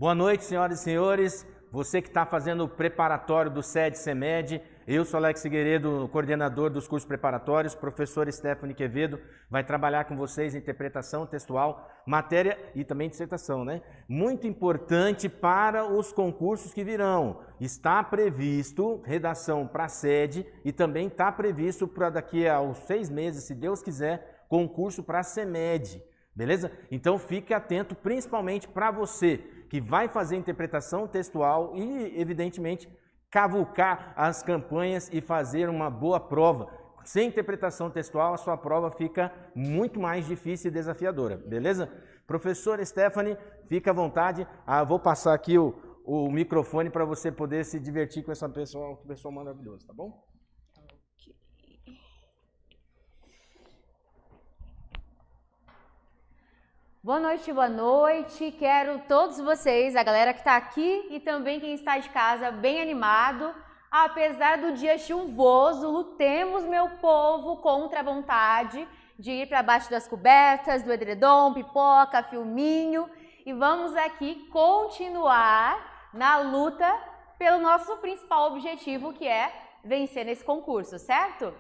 Boa noite, senhoras e senhores. Você que está fazendo o preparatório do SED-CEMED, eu sou Alex Figueiredo, coordenador dos cursos preparatórios, professor Stephanie Quevedo, vai trabalhar com vocês em interpretação textual, matéria e também dissertação, né? Muito importante para os concursos que virão. Está previsto redação para a SED e também está previsto para daqui a 6 meses, se Deus quiser, concurso para a CEMED. Beleza? Então fique atento, principalmente para você que vai fazer interpretação textual e, evidentemente, cavucar as campanhas e fazer uma boa prova. Sem interpretação textual, a sua prova fica muito mais difícil e desafiadora, beleza? Professora Stephanie, fica à vontade. Vou passar aqui o microfone para você poder se divertir com essa pessoa maravilhosa, tá bom? Boa noite, quero todos vocês, a galera que está aqui e também quem está de casa, bem animado. Apesar do dia chuvoso, lutemos, meu povo, contra a vontade de ir para baixo das cobertas, do edredom, pipoca, filminho. E vamos aqui continuar na luta pelo nosso principal objetivo, que é vencer nesse concurso, certo?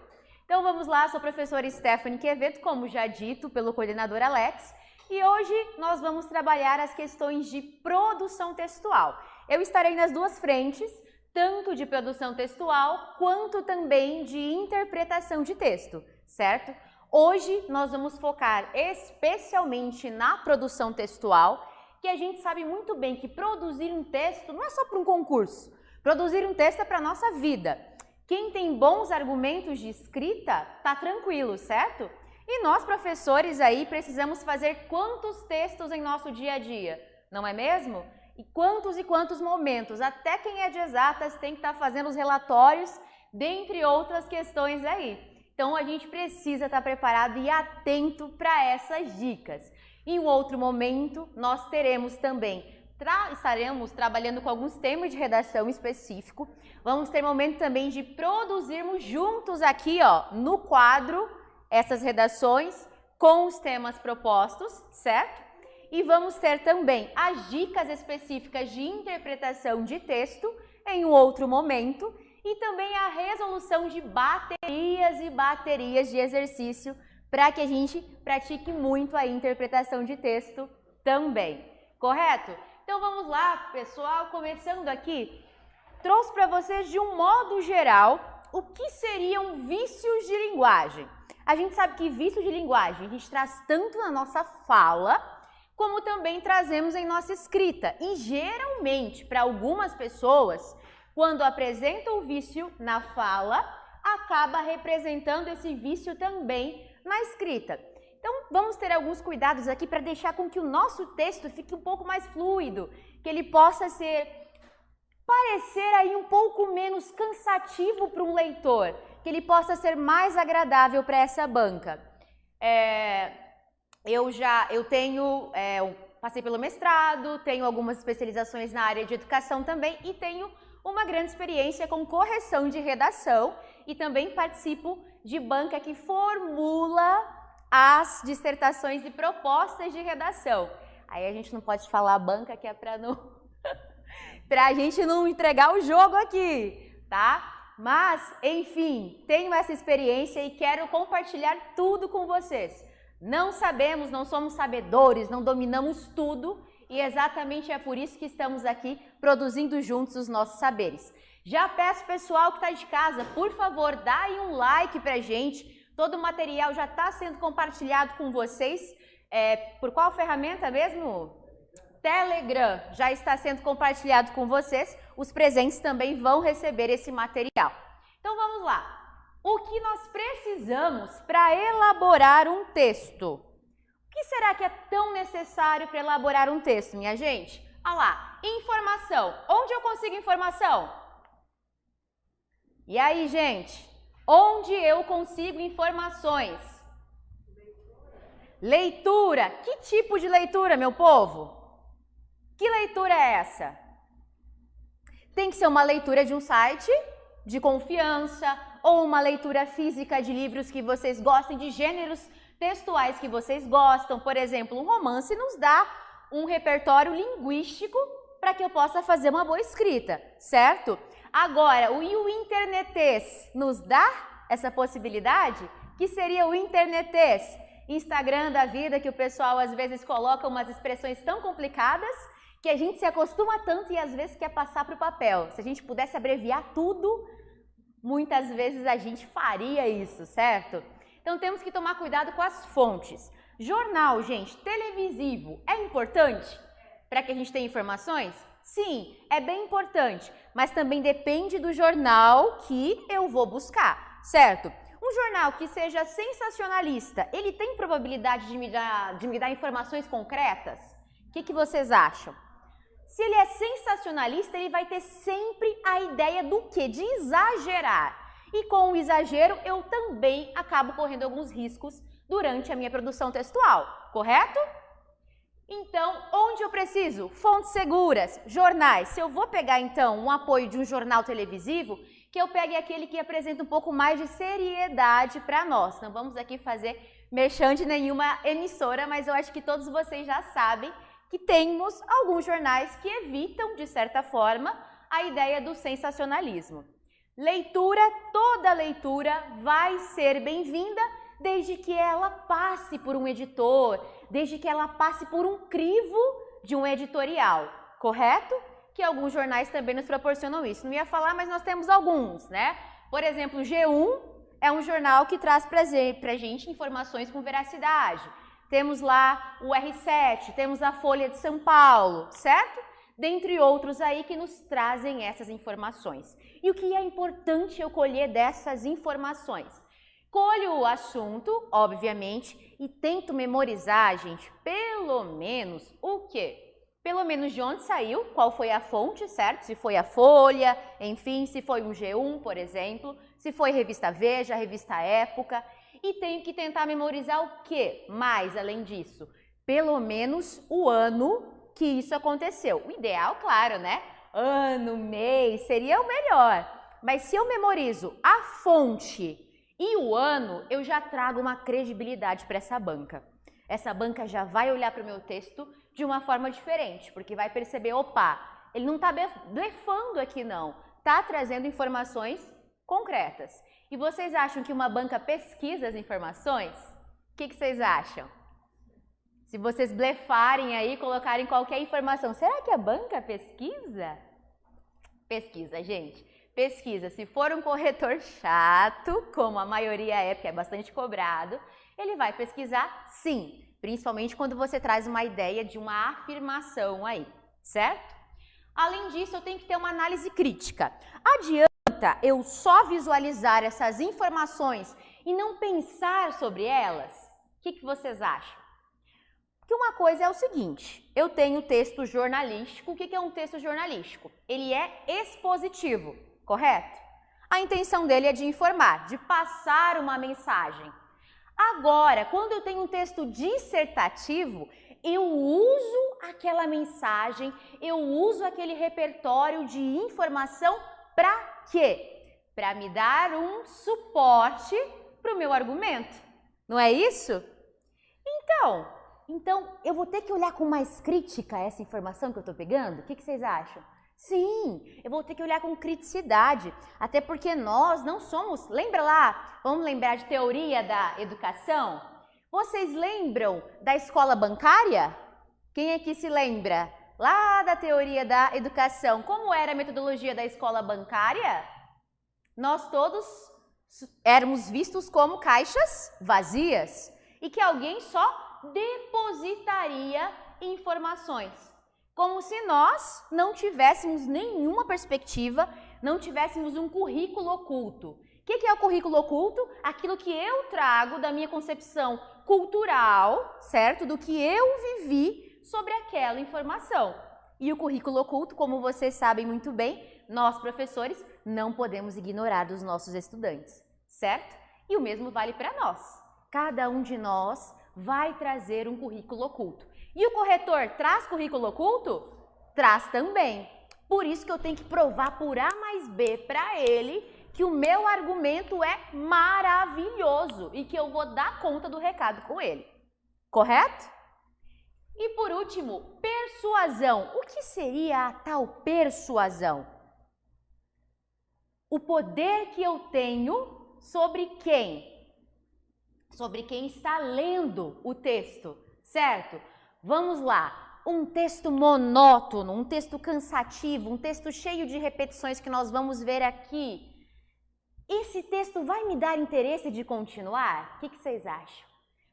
Então vamos lá, sou a professora Stephanie Quevedo, como já dito pelo coordenador Alex. E hoje nós vamos trabalhar as questões de produção textual. Eu estarei nas duas frentes, tanto de produção textual quanto também de interpretação de texto, certo? Hoje nós vamos focar especialmente na produção textual, que a gente sabe muito bem que produzir um texto não é só para um concurso. Produzir um texto é para a nossa vida. Quem tem bons argumentos de escrita, tá tranquilo, certo? E nós, professores, aí precisamos fazer quantos textos em nosso dia a dia, não é mesmo? E quantos momentos? Até quem é de exatas tem que estar fazendo os relatórios, dentre outras questões aí. Então, a gente precisa estar preparado e atento para essas dicas. Em um outro momento, nós teremos também, estaremos trabalhando com alguns temas de redação específico. Vamos ter momento também de produzirmos juntos aqui, ó, no quadro, essas redações com os temas propostos, certo? E vamos ter também as dicas específicas de interpretação de texto em um outro momento e também a resolução de baterias e baterias de exercício para que a gente pratique muito a interpretação de texto também, correto? Então vamos lá, pessoal, começando aqui, trouxe para vocês de um modo geral o que seriam vícios de linguagem. A gente sabe que vício de linguagem a gente traz tanto na nossa fala, como também trazemos em nossa escrita. E geralmente, para algumas pessoas, quando apresentam o vício na fala, acaba representando esse vício também na escrita. Então, vamos ter alguns cuidados aqui para deixar com que o nosso texto fique um pouco mais fluido, que ele possa parecer aí um pouco menos cansativo para um leitor, que ele possa ser mais agradável para essa banca. Eu passei pelo mestrado, tenho algumas especializações na área de educação também e tenho uma grande experiência com correção de redação e também participo de banca que formula as dissertações e propostas de redação. Aí a gente não pode falar banca que é para a gente não entregar o jogo aqui, tá? Mas, enfim, tenho essa experiência e quero compartilhar tudo com vocês. Não sabemos, não somos sabedores, não dominamos tudo e exatamente é por isso que estamos aqui produzindo juntos os nossos saberes. Já peço, pessoal que está de casa, por favor, dá aí um like pra gente. Todo o material já está sendo compartilhado com vocês. Por qual ferramenta mesmo? Telegram já está sendo compartilhado com vocês, os presentes também vão receber esse material. Então vamos lá, o que nós precisamos para elaborar um texto? O que será que é tão necessário para elaborar um texto, minha gente? Olha lá, informação. Onde eu consigo informação? E aí, gente? Onde eu consigo informações? Leitura. Que tipo de leitura, meu povo? Que leitura é essa? Tem que ser uma leitura de um site de confiança ou uma leitura física de livros que vocês gostem, de gêneros textuais que vocês gostam. Por exemplo, um romance nos dá um repertório linguístico para que eu possa fazer uma boa escrita, certo? Agora, o internetês nos dá essa possibilidade? Que seria o internetês? Instagram da vida, que o pessoal às vezes coloca umas expressões tão complicadas que a gente se acostuma tanto e às vezes quer passar para o papel. Se a gente pudesse abreviar tudo, muitas vezes a gente faria isso, certo? Então temos que tomar cuidado com as fontes. Jornal, gente, televisivo, é importante para que a gente tenha informações? Sim, é bem importante, mas também depende do jornal que eu vou buscar, certo? Um jornal que seja sensacionalista, ele tem probabilidade de me dar informações concretas? O que vocês acham? Se ele é sensacionalista, ele vai ter sempre a ideia do quê? De exagerar. E com o exagero, eu também acabo correndo alguns riscos durante a minha produção textual, correto? Então, onde eu preciso? Fontes seguras, jornais. Se eu vou pegar, então, um apoio de um jornal televisivo, que eu pegue aquele que apresenta um pouco mais de seriedade para nós. Não vamos aqui fazer merchan de nenhuma emissora, mas eu acho que todos vocês já sabem que temos alguns jornais que evitam, de certa forma, a ideia do sensacionalismo. Leitura, toda leitura vai ser bem-vinda desde que ela passe por um editor, desde que ela passe por um crivo de um editorial, correto? Que alguns jornais também nos proporcionam isso. Não ia falar, mas nós temos alguns, né? Por exemplo, o G1 é um jornal que traz pra gente informações com veracidade. Temos lá o R7, temos a Folha de São Paulo, certo? Dentre outros aí que nos trazem essas informações. E o que é importante eu colher dessas informações? Colho o assunto, obviamente, e tento memorizar, gente, pelo menos o quê? Pelo menos de onde saiu, qual foi a fonte, certo? Se foi a Folha, enfim, se foi um G1, por exemplo, se foi revista Veja, revista Época. E tenho que tentar memorizar o quê? Mais, além disso, pelo menos o ano que isso aconteceu. O ideal, claro, né? Ano, mês, seria o melhor. Mas se eu memorizo a fonte e o ano, eu já trago uma credibilidade para essa banca. Essa banca já vai olhar para o meu texto de uma forma diferente, porque vai perceber, opa, ele não está blefando aqui não, está trazendo informações concretas. E vocês acham que uma banca pesquisa as informações? O que vocês acham? Se vocês blefarem aí, colocarem qualquer informação, será que a banca pesquisa? Pesquisa, gente. Pesquisa. Se for um corretor chato, como a maioria é, porque é bastante cobrado, ele vai pesquisar sim, principalmente quando você traz uma ideia de uma afirmação aí, certo? Além disso, eu tenho que ter uma análise crítica. Adianta eu só visualizar essas informações e não pensar sobre elas? O que vocês acham? Porque uma coisa é o seguinte, eu tenho texto jornalístico. O que é um texto jornalístico? Ele é expositivo, correto? A intenção dele é de informar, de passar uma mensagem. Agora, quando eu tenho um texto dissertativo, eu uso aquela mensagem, eu uso aquele repertório de informação para quê? Para me dar um suporte para o meu argumento. Não é isso? Então, eu vou ter que olhar com mais crítica essa informação que eu estou pegando? O que vocês acham? Sim, eu vou ter que olhar com criticidade, até porque nós não somos... Lembra lá, vamos lembrar de teoria da educação? Vocês lembram da escola bancária? Quem aqui se lembra? Lá da teoria da educação, como era a metodologia da escola bancária? Nós todos éramos vistos como caixas vazias e que alguém só depositaria informações, como se nós não tivéssemos nenhuma perspectiva, não tivéssemos um currículo oculto. O que é o currículo oculto? Aquilo que eu trago da minha concepção cultural, certo? Do que eu vivi sobre aquela informação. E o currículo oculto, como vocês sabem muito bem, nós professores não podemos ignorar dos nossos estudantes, certo? E o mesmo vale para nós. Cada um de nós vai trazer um currículo oculto. E o corretor traz currículo oculto? Traz também. Por isso que eu tenho que provar por A mais B para ele que o meu argumento é maravilhoso e que eu vou dar conta do recado com ele. Correto? E por último, persuasão. O que seria a tal persuasão? O poder que eu tenho sobre quem? Sobre quem está lendo o texto, certo? Vamos lá. Um texto monótono, um texto cansativo, um texto cheio de repetições que nós vamos ver aqui. Esse texto vai me dar interesse de continuar? O que vocês acham?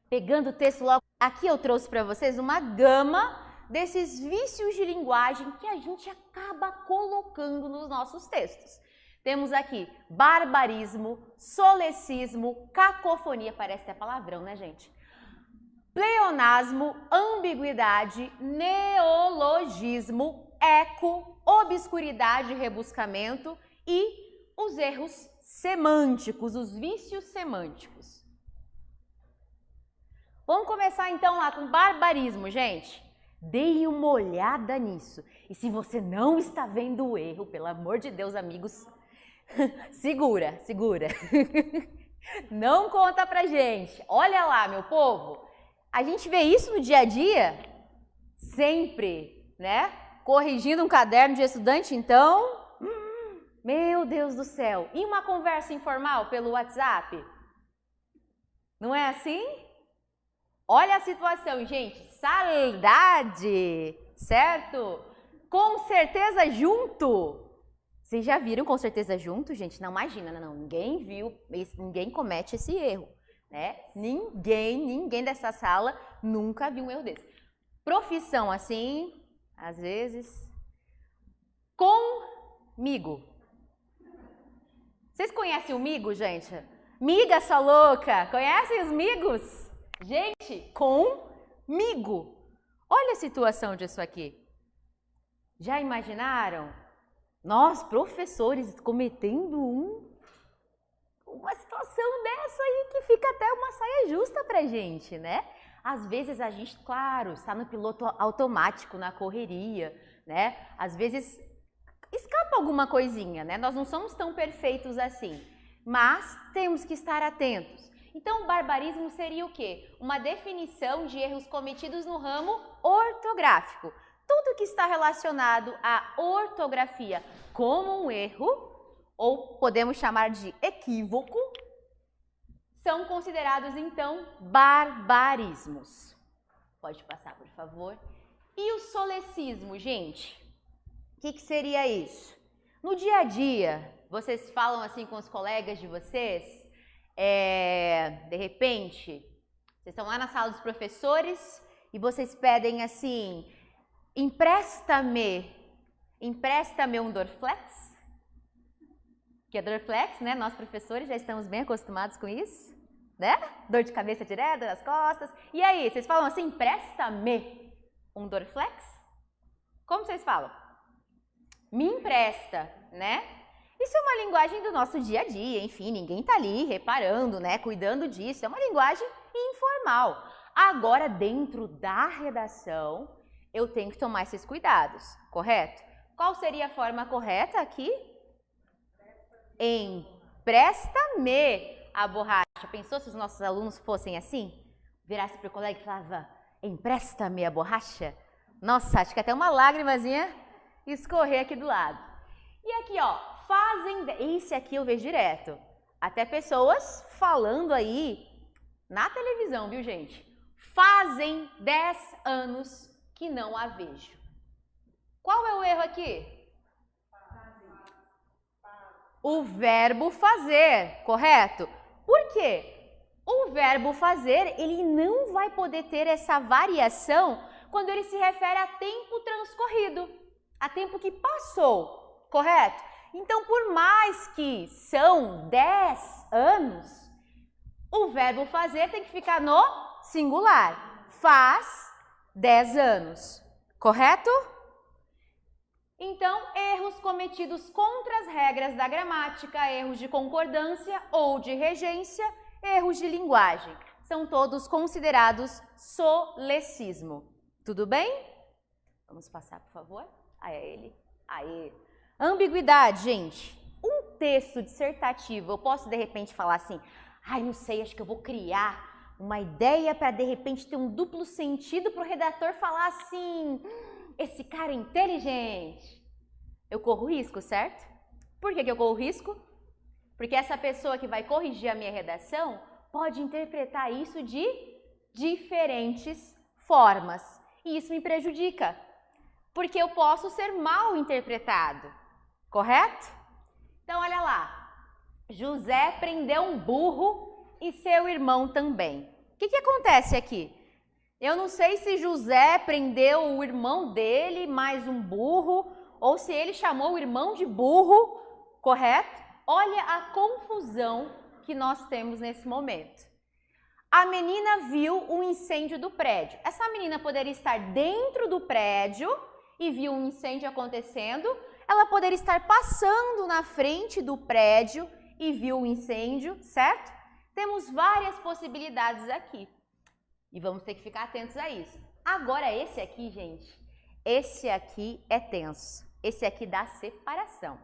Pegando o texto logo, aqui eu trouxe para vocês uma gama desses vícios de linguagem que a gente acaba colocando nos nossos textos. Temos aqui barbarismo, solecismo, cacofonia, parece até palavrão, né, gente? Pleonasmo, ambiguidade, neologismo, eco, obscuridade, rebuscamento e os erros semânticos, os vícios semânticos. Vamos começar então lá com barbarismo, gente. Deem uma olhada nisso. E se você não está vendo o erro, pelo amor de Deus, amigos, segura. Não conta pra gente. Olha lá, meu povo. A gente vê isso no dia a dia, sempre, né? Corrigindo um caderno de estudante, então, meu Deus do céu. E uma conversa informal pelo WhatsApp? Não é assim? Olha a situação, gente. Saudade, certo? Com certeza junto. Vocês já viram com certeza junto, gente? Não, imagina, não. Ninguém viu, ninguém comete esse erro. Né? Ninguém dessa sala nunca viu um erro desse. Profissão assim, às vezes. Comigo. Vocês conhecem o migo, gente? Miga, sua louca! Conhecem os migos? Gente, comigo. Olha a situação disso aqui. Já imaginaram? Nós, professores, cometendo uma situação dessa aí que fica até uma saia justa pra gente, né? Às vezes a gente, claro, está no piloto automático, na correria, né? Às vezes escapa alguma coisinha, né? Nós não somos tão perfeitos assim, mas temos que estar atentos. Então, o barbarismo seria o quê? Uma definição de erros cometidos no ramo ortográfico. Tudo que está relacionado à ortografia como um erro, ou podemos chamar de equívoco, são considerados, então, barbarismos. Pode passar, por favor. E o solecismo, gente? O que seria isso? No dia a dia, vocês falam assim com os colegas de vocês, de repente, vocês estão lá na sala dos professores e vocês pedem assim, empresta-me um Dorflex? Que é Dorflex, né? Nós professores já estamos bem acostumados com isso, né? Dor de cabeça direta nas costas. E aí, vocês falam assim, empresta-me um Dorflex? Como vocês falam? Me empresta, né? Isso é uma linguagem do nosso dia a dia, enfim, ninguém tá ali reparando, né? Cuidando disso, é uma linguagem informal. Agora, dentro da redação, eu tenho que tomar esses cuidados, correto? Qual seria a forma correta aqui? Empresta-me a borracha. Pensou se os nossos alunos fossem assim? Virasse para o colega e falava, empresta-me a borracha? Nossa, acho que até uma lágrimazinha escorrer aqui do lado. E aqui, ó, esse aqui eu vejo direto. Até pessoas falando aí na televisão, viu, gente? Fazem 10 anos que não a vejo. Qual é o erro aqui? O verbo fazer, correto? Por quê? O verbo fazer, ele não vai poder ter essa variação quando ele se refere a tempo transcorrido, a tempo que passou, correto? Então, por mais que são 10 anos, o verbo fazer tem que ficar no singular. Faz 10 anos, correto? Então, erros cometidos contra as regras da gramática, erros de concordância ou de regência, erros de linguagem, são todos considerados solecismo. Tudo bem? Vamos passar, por favor. Aí. Ambiguidade, gente. Um texto dissertativo, eu posso de repente falar assim, não sei, acho que eu vou criar uma ideia para de repente ter um duplo sentido para o redator falar assim, esse cara é inteligente. Eu corro risco, certo? Por que eu corro risco? Porque essa pessoa que vai corrigir a minha redação pode interpretar isso de diferentes formas. E isso me prejudica, porque eu posso ser mal interpretado, correto? Então, olha lá. José prendeu um burro e seu irmão também. O que acontece aqui? Eu não sei se José prendeu o irmão dele mais um burro ou se ele chamou o irmão de burro, correto? Olha a confusão que nós temos nesse momento. A menina viu o incêndio do prédio. Essa menina poderia estar dentro do prédio e viu um incêndio acontecendo. Ela poderia estar passando na frente do prédio e viu o incêndio, certo? Temos várias possibilidades aqui. E vamos ter que ficar atentos a isso. Agora esse aqui, gente, esse aqui é tenso. Esse aqui dá separação.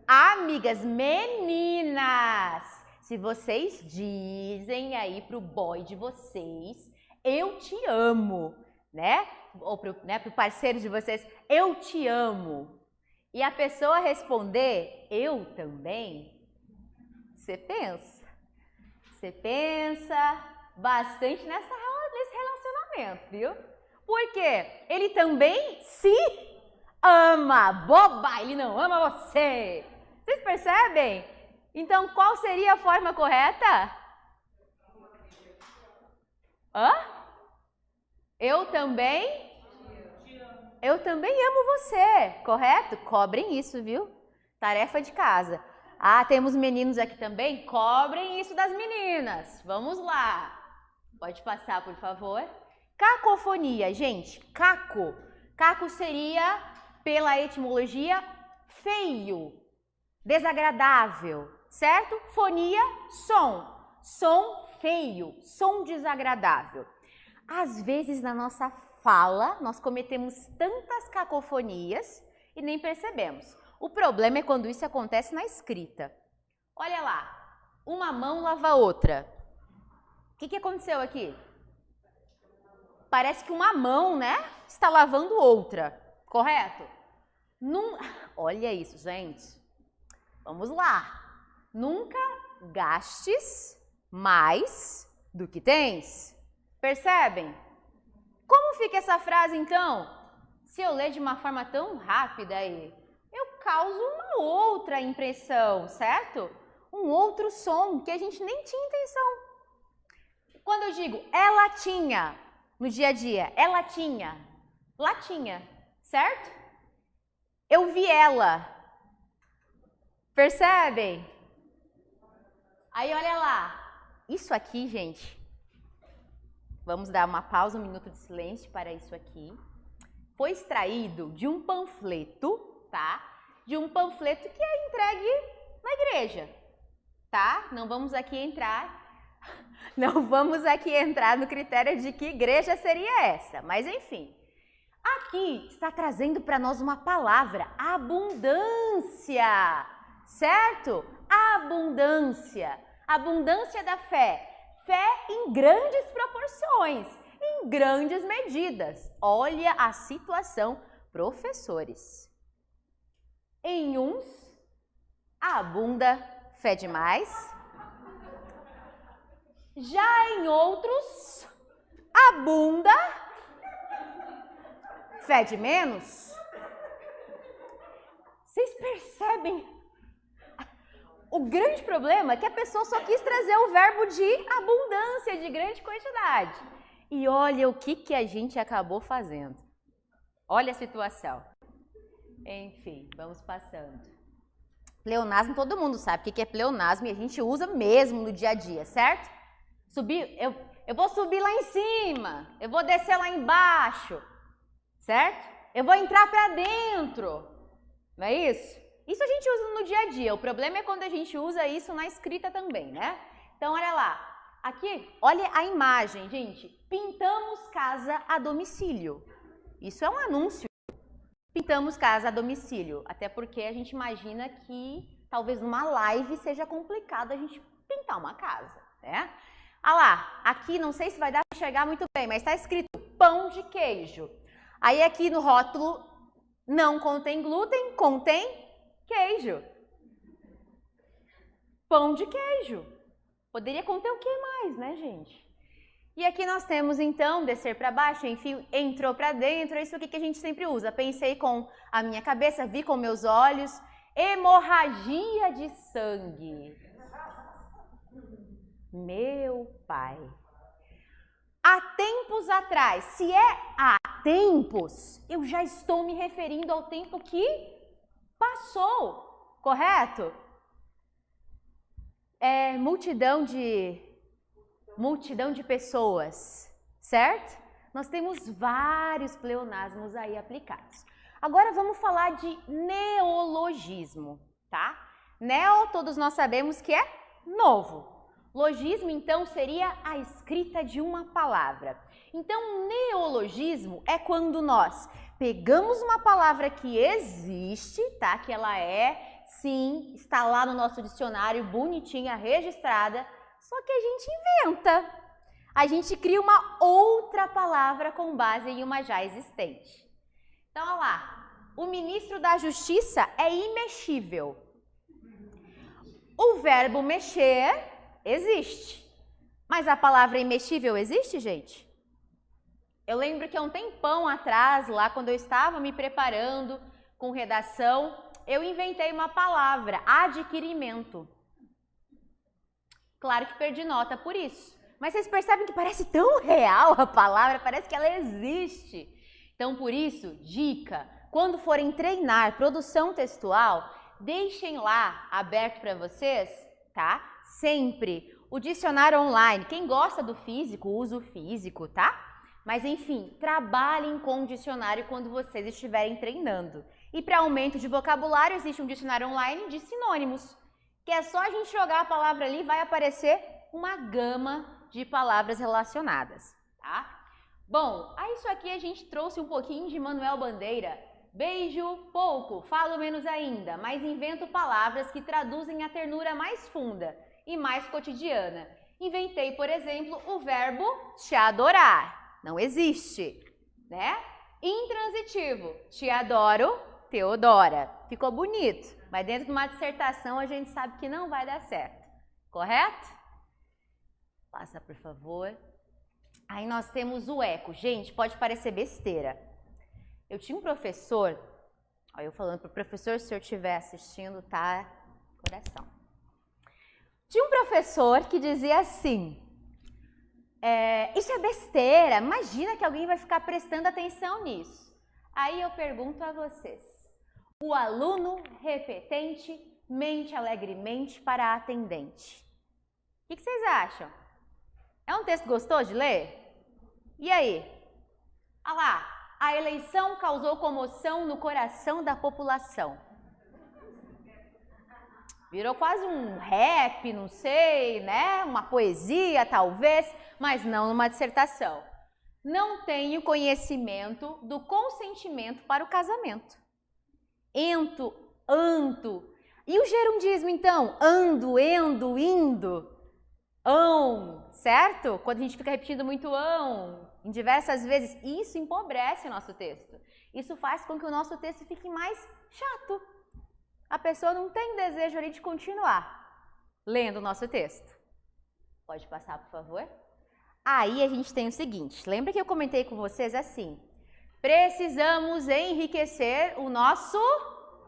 Amigas, meninas, se vocês dizem aí pro boy de vocês, eu te amo, né? Ou pro parceiro de vocês, eu te amo. E a pessoa responder, eu também, você pensa bastante nesse relacionamento, viu? Porque ele também se ama, boba, ele não ama você. Vocês percebem? Então, qual seria a forma correta? Hã? Eu também amo você, correto? Cobrem isso, viu? Tarefa de casa. Ah, temos meninos aqui também? Cobrem isso das meninas. Vamos lá. Pode passar, por favor. Cacofonia, gente. Caco. Caco seria, pela etimologia, feio, desagradável, certo? Fonia, som. Som feio, som desagradável. Às vezes, na nossa fala, nós cometemos tantas cacofonias e nem percebemos. O problema é quando isso acontece na escrita. Olha lá, uma mão lava a outra. O que aconteceu aqui? Parece que uma mão, né, está lavando outra, correto? Olha isso, gente. Vamos lá. Nunca gastes mais do que tens. Percebem? Como fica essa frase, então? Se eu ler de uma forma tão rápida aí, eu causo uma outra impressão, certo? Um outro som que a gente nem tinha intenção. Quando eu digo ela tinha, no dia a dia, ela tinha, latinha, certo? Eu vi ela. Percebem? Aí olha lá, isso aqui, gente, vamos dar uma pausa, um minuto de silêncio para isso aqui. Foi extraído de um panfleto, tá? De um panfleto que é entregue na igreja, tá? Não vamos aqui entrar no critério de que igreja seria essa, mas enfim. Aqui está trazendo para nós uma palavra, abundância, certo? Abundância, abundância da fé. Fé em grandes proporções, em grandes medidas. Olha a situação, professores. Em uns, abunda fé demais. Já em outros, abunda fé de menos. Vocês percebem? O grande problema é que a pessoa só quis trazer o verbo de abundância, de grande quantidade. E olha o que a gente acabou fazendo. Olha a situação. Enfim, vamos passando. Pleonasmo, todo mundo sabe o que é pleonasmo e a gente usa mesmo no dia a dia, certo? Subir, eu vou subir lá em cima, eu vou descer lá embaixo, certo? Eu vou entrar para dentro, não é isso? Isso a gente usa no dia a dia, o problema é quando a gente usa isso na escrita também, né? Então, olha lá, aqui, olha a imagem, gente. Pintamos casa a domicílio. Isso é um anúncio. Pintamos casa a domicílio, até porque a gente imagina que talvez numa live seja complicado a gente pintar uma casa, né? Ah lá, aqui não sei se vai dar para enxergar muito bem, mas está escrito pão de queijo. Aí aqui no rótulo não contém glúten, contém queijo. Pão de queijo. Poderia conter o que mais, né, gente? E aqui nós temos, então, descer para baixo, enfim, entrou para dentro, é isso aqui que a gente sempre usa. Pensei com a minha cabeça, vi com meus olhos, hemorragia de sangue. Meu pai. Há tempos atrás, se é há tempos, eu já estou me referindo ao tempo que passou, correto? É multidão de pessoas, certo? Nós temos vários pleonasmos aí aplicados. Agora vamos falar de neologismo, tá? Neo, todos nós sabemos que é novo. Logismo, então, seria a escrita de uma palavra. Então, neologismo é quando nós pegamos uma palavra que existe, tá? Que ela é, sim, está lá no nosso dicionário, bonitinha, registrada, só que a gente inventa. A gente cria uma outra palavra com base em uma já existente. Então, olha lá. O ministro da Justiça é imexível. O verbo mexer existe. Mas a palavra imexível existe, gente? Eu lembro que há um tempão atrás, lá quando eu estava me preparando com redação, eu inventei uma palavra, adquirimento. Claro que perdi nota por isso. Mas vocês percebem que parece tão real a palavra, parece que ela existe. Então, por isso, dica, quando forem treinar produção textual, deixem lá aberto para vocês, tá? Sempre o dicionário online. Quem gosta do físico, usa o físico, tá? Mas, enfim, trabalhem com o dicionário quando vocês estiverem treinando. E para aumento de vocabulário, existe um dicionário online de sinônimos, que é só a gente jogar a palavra ali e vai aparecer uma gama de palavras relacionadas, tá? Bom, a isso aqui a gente trouxe um pouquinho de Manuel Bandeira. Beijo pouco, falo menos ainda, mas invento palavras que traduzem a ternura mais funda e mais cotidiana. Inventei, por exemplo, o verbo te adorar. Não existe, né? Intransitivo, te adoro, Teodora. Ficou bonito, mas dentro de uma dissertação a gente sabe que não vai dar certo, correto? Passa, por favor. Aí nós temos o eco. Gente, pode parecer besteira. Eu tinha um professor, ó, eu falando para o professor, se eu estiver assistindo, tá? Coração. Tinha um professor que dizia assim, isso é besteira, imagina que alguém vai ficar prestando atenção nisso. Aí eu pergunto a vocês, o aluno repetente mente alegremente para a atendente. O que vocês acham? É um texto gostoso de ler? E aí? Ah lá, a eleição causou comoção no coração da população. Virou quase um rap, não sei, né? Uma poesia, talvez, mas não numa dissertação. Não tenho conhecimento do consentimento para o casamento. Ento, anto. E o gerundismo, então? Ando, endo, indo. Ão, certo? Quando a gente fica repetindo muito ão, em diversas vezes, isso empobrece o nosso texto. Isso faz com que o nosso texto fique mais chato. A pessoa não tem desejo ali de continuar lendo o nosso texto. Pode passar, por favor? Aí a gente tem o seguinte, lembra que eu comentei com vocês assim, precisamos enriquecer o nosso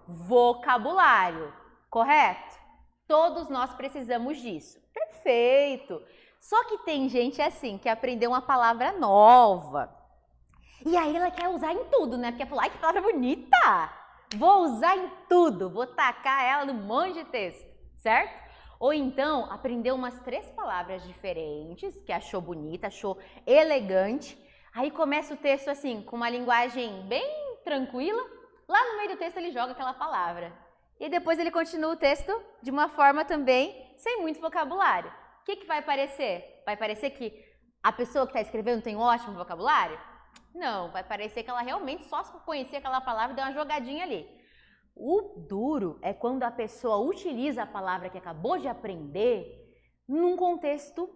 vocabulário, correto? Todos nós precisamos disso. Perfeito! Só que tem gente assim, que aprendeu uma palavra nova. E aí ela quer usar em tudo, né? Porque falar, ai, que palavra bonita! Vou usar em tudo, vou tacar ela num monte de texto, certo? Ou então, aprendeu umas 3 palavras diferentes, que achou bonita, achou elegante. Aí começa o texto assim, com uma linguagem bem tranquila. Lá no meio do texto ele joga aquela palavra. E depois ele continua o texto de uma forma também sem muito vocabulário. O que vai parecer? Vai parecer que a pessoa que está escrevendo tem um ótimo vocabulário? Não, vai parecer que ela realmente só conhecia aquela palavra e deu uma jogadinha ali. O duro é quando a pessoa utiliza a palavra que acabou de aprender num contexto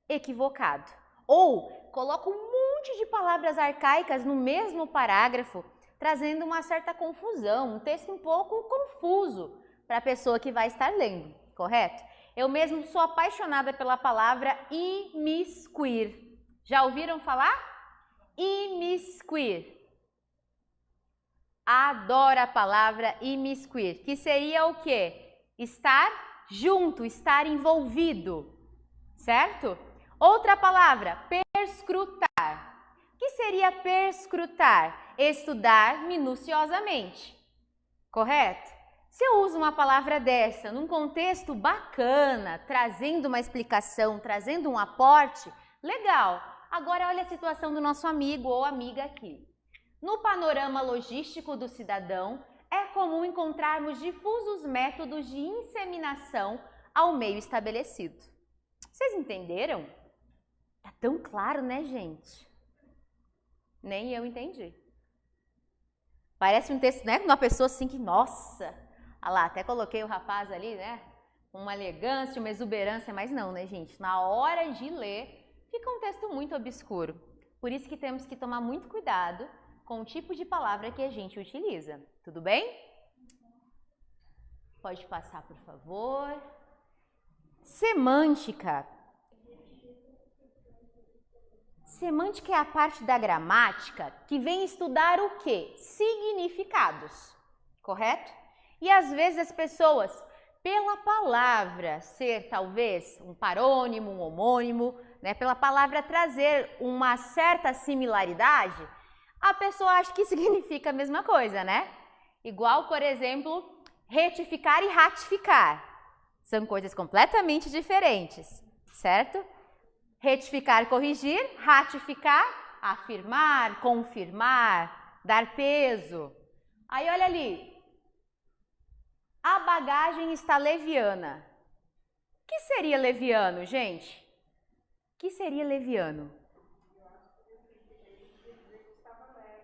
equivocado. Ou coloca um monte de palavras arcaicas no mesmo parágrafo, trazendo uma certa confusão, um texto um pouco confuso para a pessoa que vai estar lendo, correto? Eu mesmo sou apaixonada pela palavra imiscuir. Já ouviram falar? Imiscuir. Adoro a palavra imiscuir, que seria o quê? Estar junto, estar envolvido, certo? Outra palavra, perscrutar. O que seria perscrutar? Estudar minuciosamente, correto? Se eu uso uma palavra dessa num contexto bacana, trazendo uma explicação, trazendo um aporte, legal. Agora olha a situação do nosso amigo ou amiga aqui. No panorama logístico do cidadão, é comum encontrarmos difusos métodos de inseminação ao meio estabelecido. Vocês entenderam? Tá tão claro, né, gente? Nem eu entendi. Parece um texto, né, de uma pessoa assim que, nossa, olha lá, até coloquei o rapaz ali, né, com uma elegância, uma exuberância, mas não, né, gente? Na hora de ler, fica um texto muito obscuro. Por isso que temos que tomar muito cuidado com o tipo de palavra que a gente utiliza. Tudo bem? Pode passar, por favor. Semântica. Semântica é a parte da gramática que vem estudar o quê? Significados, correto? E às vezes as pessoas, pela palavra ser talvez um parônimo, um homônimo, né, pela palavra trazer uma certa similaridade, a pessoa acha que significa a mesma coisa, né? Igual, por exemplo, retificar e ratificar. São coisas completamente diferentes, certo? Retificar, corrigir, ratificar, afirmar, confirmar, dar peso. Aí olha ali, a bagagem está leviana. O que seria leviano, gente? O que seria leviano?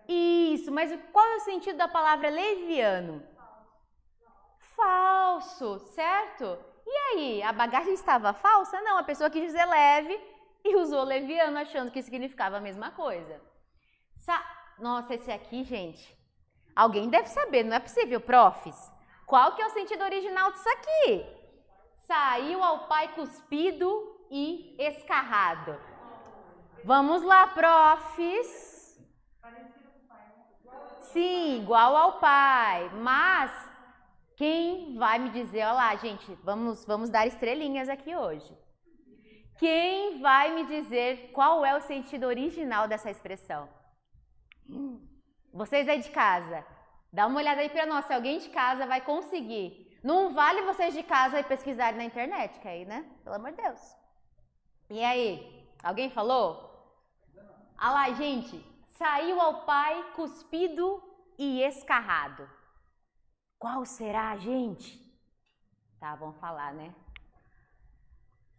Isso, mas qual é o sentido da palavra leviano? Falso, certo? E aí, a bagagem estava falsa? Não, a pessoa quis dizer leve e usou leviano achando que significava a mesma coisa. Nossa, esse aqui, gente, alguém deve saber, não é possível, profs. Qual que é o sentido original disso aqui? Saiu ao pai cuspido e escarrado. Vamos lá, profs. Sim, igual ao pai, mas quem vai me dizer, olha lá, gente, vamos dar estrelinhas aqui hoje. Quem vai me dizer qual é o sentido original dessa expressão? Vocês aí de casa, dá uma olhada aí para nós, se alguém de casa vai conseguir. Não vale vocês de casa pesquisarem na internet, que aí, né? Pelo amor de Deus. E aí, alguém falou? Olha lá, gente. Saiu ao pai cuspido e escarrado. Qual será, gente? Tá, vamos falar, né?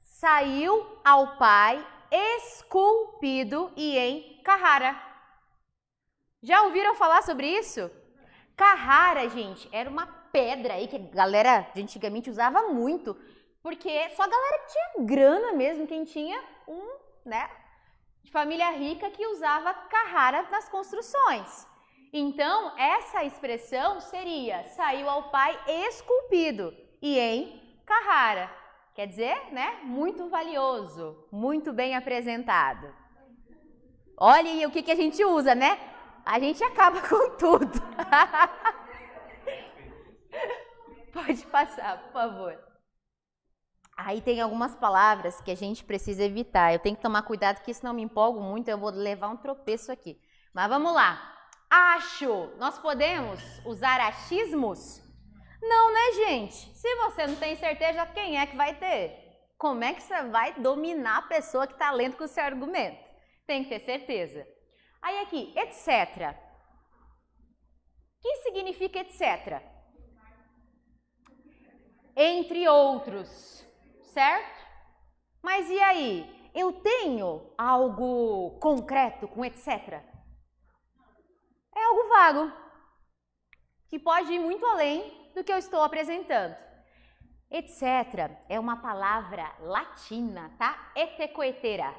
Saiu ao pai esculpido e em Carrara. Já ouviram falar sobre isso? Carrara, gente, era uma pedra aí que a galera de antigamente usava muito, porque só a galera que tinha grana mesmo, quem tinha né? De família rica que usava Carrara nas construções. Então, essa expressão seria saiu ao pai esculpido e em Carrara. Quer dizer, né? Muito valioso, muito bem apresentado. Olha aí o que a gente usa, né? A gente acaba com tudo. Pode passar, por favor. Aí tem algumas palavras que a gente precisa evitar. Eu tenho que tomar cuidado que se não me empolgo muito, eu vou levar um tropeço aqui. Mas vamos lá. Acho. Nós podemos usar achismos? Não, né, gente? Se você não tem certeza, quem é que vai ter? Como é que você vai dominar a pessoa que está lendo com o seu argumento? Tem que ter certeza. Aí aqui, etc. O que significa etc? Entre outros. Certo? Mas e aí? Eu tenho algo concreto com etc? É algo vago, que pode ir muito além do que eu estou apresentando. etc. é uma palavra latina, tá? Etecoetera,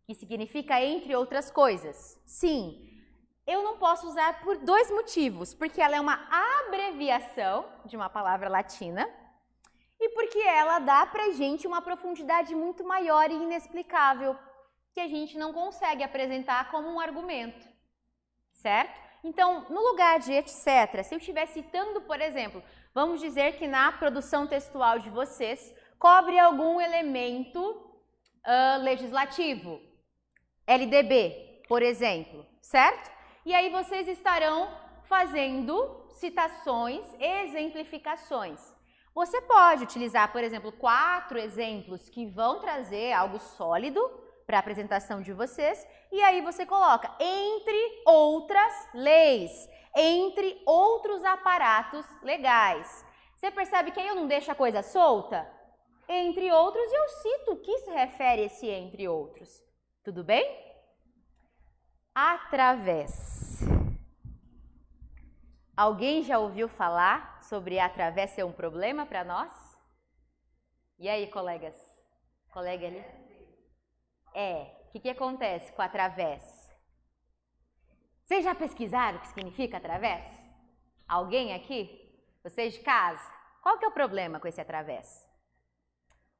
que significa entre outras coisas. Sim, eu não posso usar por dois motivos, porque ela é uma abreviação de uma palavra latina e porque ela dá pra gente uma profundidade muito maior e inexplicável, que a gente não consegue apresentar como um argumento, certo? Então, no lugar de etc., se eu estiver citando, por exemplo, vamos dizer que na produção textual de vocês cobre algum elemento legislativo, LDB, por exemplo, certo? E aí vocês estarão fazendo citações, exemplificações. Você pode utilizar, por exemplo, 4 exemplos que vão trazer algo sólido para a apresentação de vocês, e aí você coloca entre outras leis, entre outros aparatos legais. Você percebe que aí eu não deixo a coisa solta? Entre outros, e eu cito o que se refere a esse entre outros. Tudo bem? Através. Alguém já ouviu falar sobre através ser um problema para nós? E aí, colegas? Colega ali? O que acontece com através? Vocês já pesquisaram o que significa através? Alguém aqui? Vocês de casa? Qual que é o problema com esse através?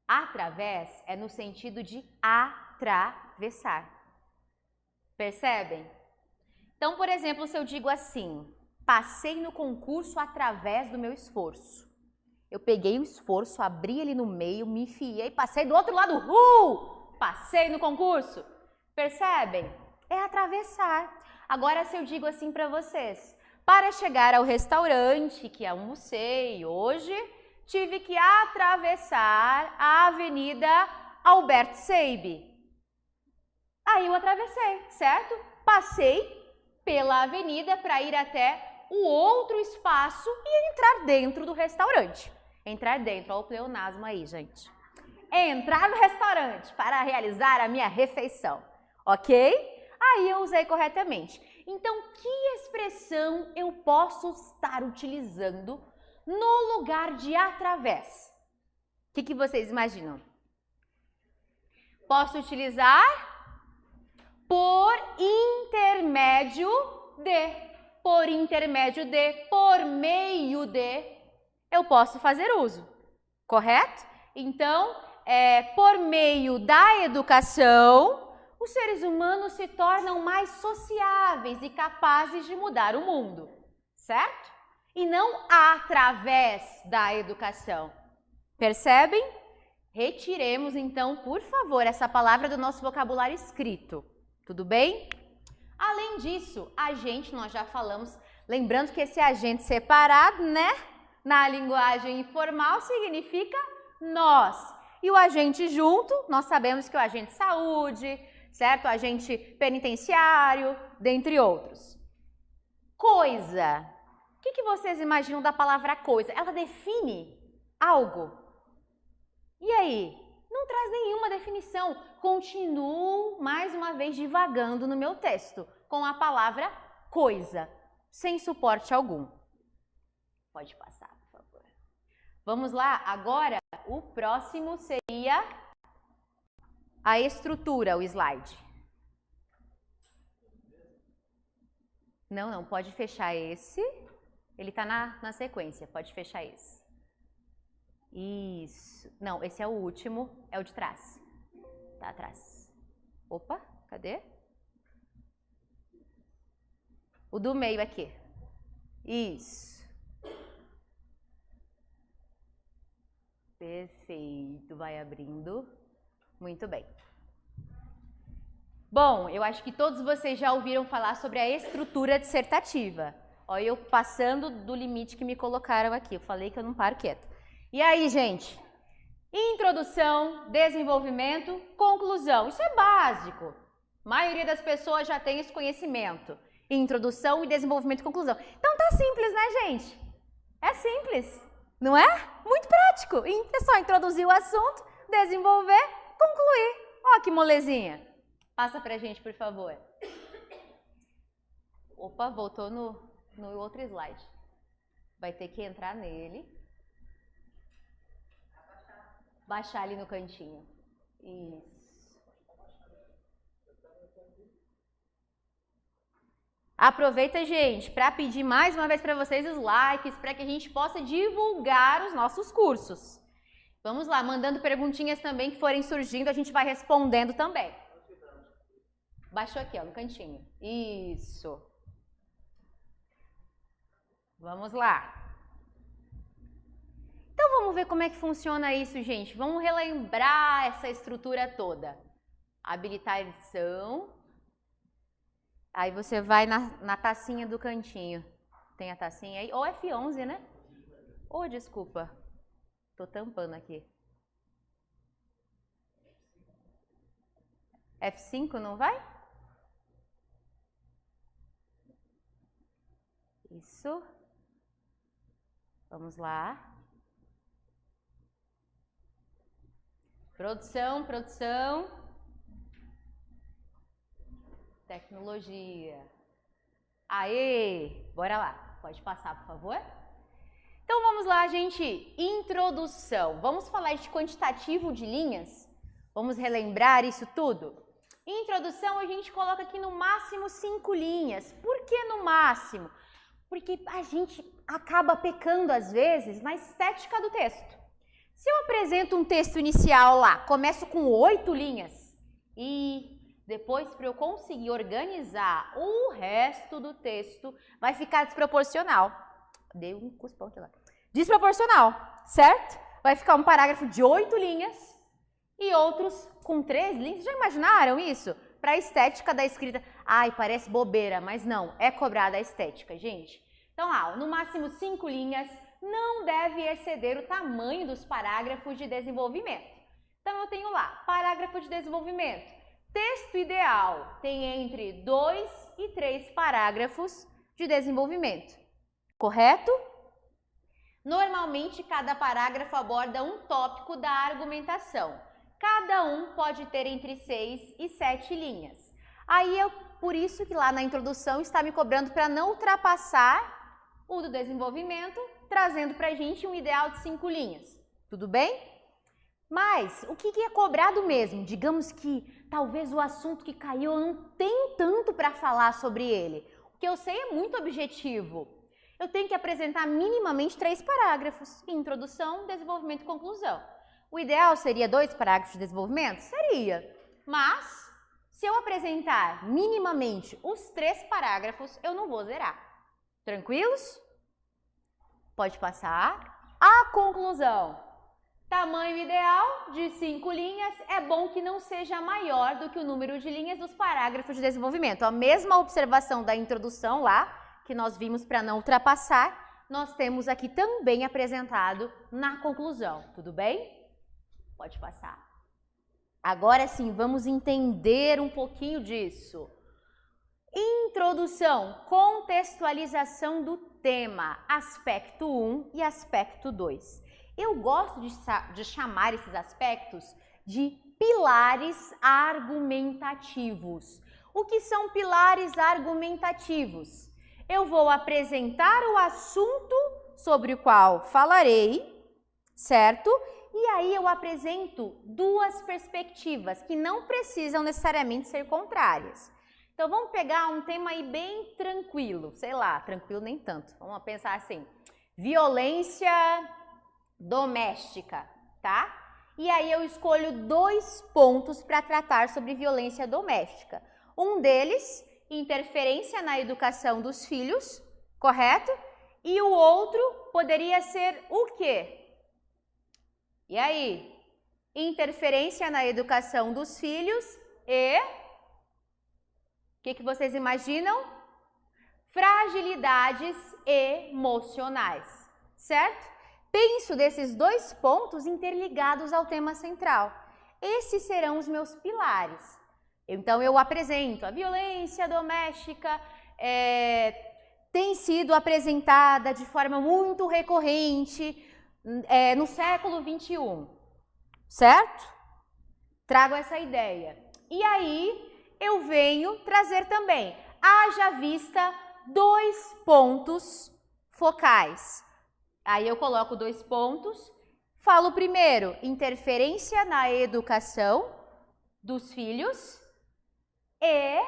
Através é no sentido de atravessar. Percebem? Então, por exemplo, se eu digo assim, passei no concurso através do meu esforço. Eu peguei o esforço, abri ele no meio, me enfiei, passei do outro lado, passei no concurso. Percebem? É atravessar. Agora, se eu digo assim para vocês, para chegar ao restaurante que almocei hoje, tive que atravessar a Avenida Alberto Seib. Aí eu atravessei, certo? Passei pela avenida para ir até o outro espaço e entrar dentro do restaurante. Entrar dentro, olha o pleonasmo aí, gente. Entrar no restaurante para realizar a minha refeição, ok? Aí eu usei corretamente. Então, que expressão eu posso estar utilizando no lugar de através? O que vocês imaginam? Posso utilizar por intermédio de. Por intermédio de, por meio de, eu posso fazer uso, correto? Então, por meio da educação, os seres humanos se tornam mais sociáveis e capazes de mudar o mundo, certo? E não através da educação. Percebem? Retiremos, então, por favor, essa palavra do nosso vocabulário escrito. Tudo bem? Além disso, agente, nós já falamos, lembrando que esse agente separado, né, na linguagem informal significa nós. E o agente junto, nós sabemos que o agente saúde, certo? O agente penitenciário, dentre outros. Coisa. O que vocês imaginam da palavra coisa? Ela define algo. E aí? Não traz nenhuma definição. Continuo, mais uma vez, divagando no meu texto com a palavra coisa, sem suporte algum. Pode passar, por favor. Vamos lá, agora o próximo seria a estrutura, o slide. Não, pode fechar esse. Ele está na sequência, pode fechar esse. Isso. Não, esse é o último, é o de trás. Tá atrás. Opa, cadê? O do meio aqui. Isso. Perfeito, vai abrindo. Muito bem. Bom, eu acho que todos vocês já ouviram falar sobre a estrutura dissertativa. Olha eu passando do limite que me colocaram aqui. Eu falei que eu não paro quieto. E aí, gente? Introdução, desenvolvimento, conclusão. Isso é básico. A maioria das pessoas já tem esse conhecimento. Introdução e desenvolvimento e conclusão. Então tá simples, né, gente? É simples, não é? Muito prático. É só introduzir o assunto, desenvolver, concluir. Ó que molezinha. Passa pra gente, por favor. Opa, voltou no outro slide. Vai ter que entrar nele. baixar ali no cantinho. Isso. Aproveita, gente, para pedir mais uma vez para vocês os likes, para que a gente possa divulgar os nossos cursos. Vamos lá, mandando perguntinhas também que forem surgindo, a gente vai respondendo também. Baixou aqui, ó, no cantinho. Isso. Vamos lá. Então vamos ver como é que funciona isso, gente. Vamos relembrar essa estrutura toda. Habilitar a edição. Aí você vai na tacinha do cantinho. Tem a tacinha aí? Ou F11, né? Ou desculpa. Tô tampando aqui. F5 não vai? Isso. Vamos lá. Produção, produção. Tecnologia. Aê! Bora lá. Pode passar, por favor? Então vamos lá, gente. Introdução. Vamos falar de quantitativo de linhas? Vamos relembrar isso tudo? Introdução a gente coloca aqui no máximo 5 linhas. Por que no máximo? Porque a gente acaba pecando às vezes na estética do texto. Se eu apresento um texto inicial lá, começo com 8 linhas e depois, para eu conseguir organizar o resto do texto, vai ficar desproporcional. Dei um cuspão aqui lá. Desproporcional, certo? Vai ficar um parágrafo de 8 linhas e outros com 3 linhas. Já imaginaram isso? Para a estética da escrita. Ai, parece bobeira, mas não. É cobrada a estética, gente. Então, lá, no máximo 5 linhas, não deve exceder o tamanho dos parágrafos de desenvolvimento. Então, eu tenho lá, parágrafo de desenvolvimento. Texto ideal tem entre 2 e 3 parágrafos de desenvolvimento, correto? Normalmente, cada parágrafo aborda um tópico da argumentação. Cada um pode ter entre 6 e 7 linhas. Aí, por isso que lá na introdução está me cobrando para não ultrapassar o do desenvolvimento, trazendo para a gente um ideal de 5 linhas. Tudo bem? Mas, o que é cobrado mesmo? Digamos que talvez o assunto que caiu eu não tenho tanto para falar sobre ele. O que eu sei é muito objetivo. Eu tenho que apresentar minimamente 3 parágrafos. Introdução, desenvolvimento e conclusão. O ideal seria 2 parágrafos de desenvolvimento? Seria. Mas, se eu apresentar minimamente os 3 parágrafos, eu não vou zerar. Tranquilos? Pode passar. A conclusão. Tamanho ideal de 5 linhas, é bom que não seja maior do que o número de linhas dos parágrafos de desenvolvimento. A mesma observação da introdução lá, que nós vimos para não ultrapassar, nós temos aqui também apresentado na conclusão. Tudo bem? Pode passar. Agora sim, vamos entender um pouquinho disso. Introdução, contextualização do tema, aspecto 1 e aspecto 2. Eu gosto de chamar esses aspectos de pilares argumentativos. O que são pilares argumentativos? Eu vou apresentar o assunto sobre o qual falarei, certo? E aí eu apresento 2 perspectivas que não precisam necessariamente ser contrárias. Então vamos pegar um tema aí bem tranquilo, sei lá, tranquilo nem tanto. Vamos pensar assim, violência doméstica, tá? E aí eu escolho 2 pontos para tratar sobre violência doméstica. Um deles, interferência na educação dos filhos, correto? E o outro poderia ser o quê? E aí? Interferência na educação dos filhos e... O que vocês imaginam? Fragilidades emocionais, certo? Penso desses 2 pontos interligados ao tema central. Esses serão os meus pilares. Então, eu apresento a violência doméstica, tem sido apresentada de forma muito recorrente no século XXI, certo? Trago essa ideia. E aí, eu venho trazer também, haja vista 2 pontos focais. Aí eu coloco 2 pontos, Falo primeiro, interferência na educação dos filhos e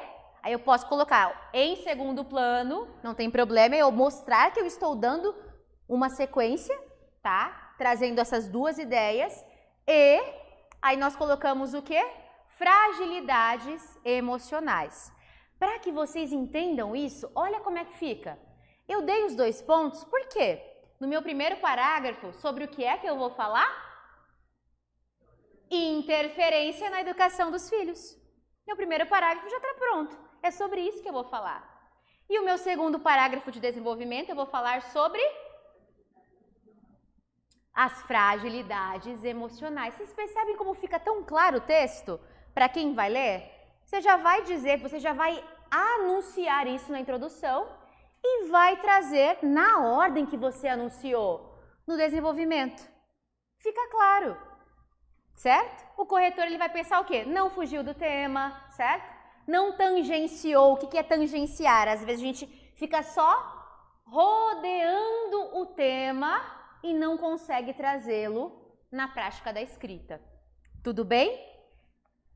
aí eu posso colocar em segundo plano, não tem problema, eu mostrar que eu estou dando uma sequência, tá? Trazendo essas duas ideias e aí nós colocamos o quê? Fragilidades emocionais. Para que vocês entendam isso, olha como é que fica. Eu dei os 2 pontos, por quê? No meu primeiro parágrafo, sobre o que é que eu vou falar? Interferência na educação dos filhos. Meu primeiro parágrafo já está pronto. É sobre isso que eu vou falar. E o meu segundo parágrafo de desenvolvimento, eu vou falar sobre as fragilidades emocionais. Vocês percebem como fica tão claro o texto? Para quem vai ler? Você já vai dizer, você já vai anunciar isso na introdução e vai trazer na ordem que você anunciou, no desenvolvimento. Fica claro, certo? O corretor ele vai pensar o quê? Não fugiu do tema, certo? Não tangenciou. O que é tangenciar? Às vezes a gente fica só rodeando o tema e não consegue trazê-lo na prática da escrita. Tudo bem?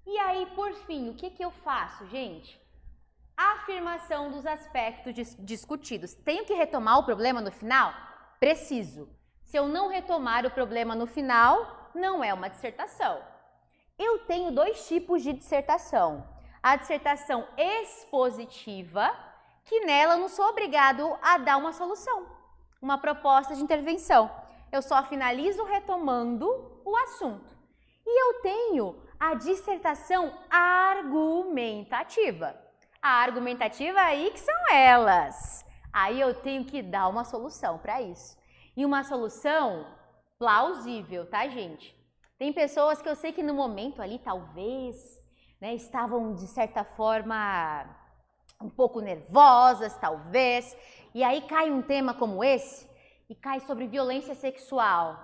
E aí, por fim, o que eu faço, gente? Afirmação dos aspectos discutidos. Tenho que retomar o problema no final? Preciso. Se eu não retomar o problema no final, não é uma dissertação. Eu tenho 2 tipos de dissertação. A dissertação expositiva, que nela eu não sou obrigado a dar uma solução, uma proposta de intervenção. Eu só finalizo retomando o assunto. E eu tenho a dissertação argumentativa. A argumentativa aí que são elas. Aí eu tenho que dar uma solução para isso. E uma solução plausível, tá, gente? Tem pessoas que eu sei que no momento ali, talvez, né, estavam de certa forma um pouco nervosas, talvez. E aí cai um tema como esse e cai sobre violência sexual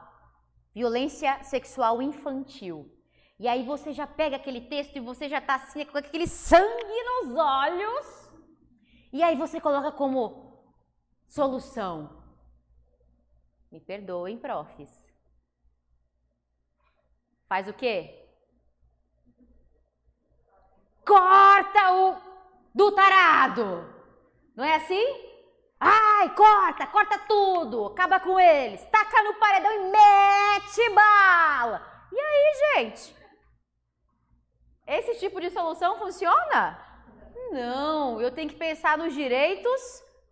infantil. E aí você já pega aquele texto e você já tá assim com aquele sangue nos olhos. E aí você coloca como solução. Me perdoem, profs. Faz o quê? Corta o do tarado. Não é assim? Ai, corta tudo. Acaba com eles. Taca no paredão e mete bala. E aí, gente? Esse tipo de solução funciona? Não, eu tenho que pensar nos direitos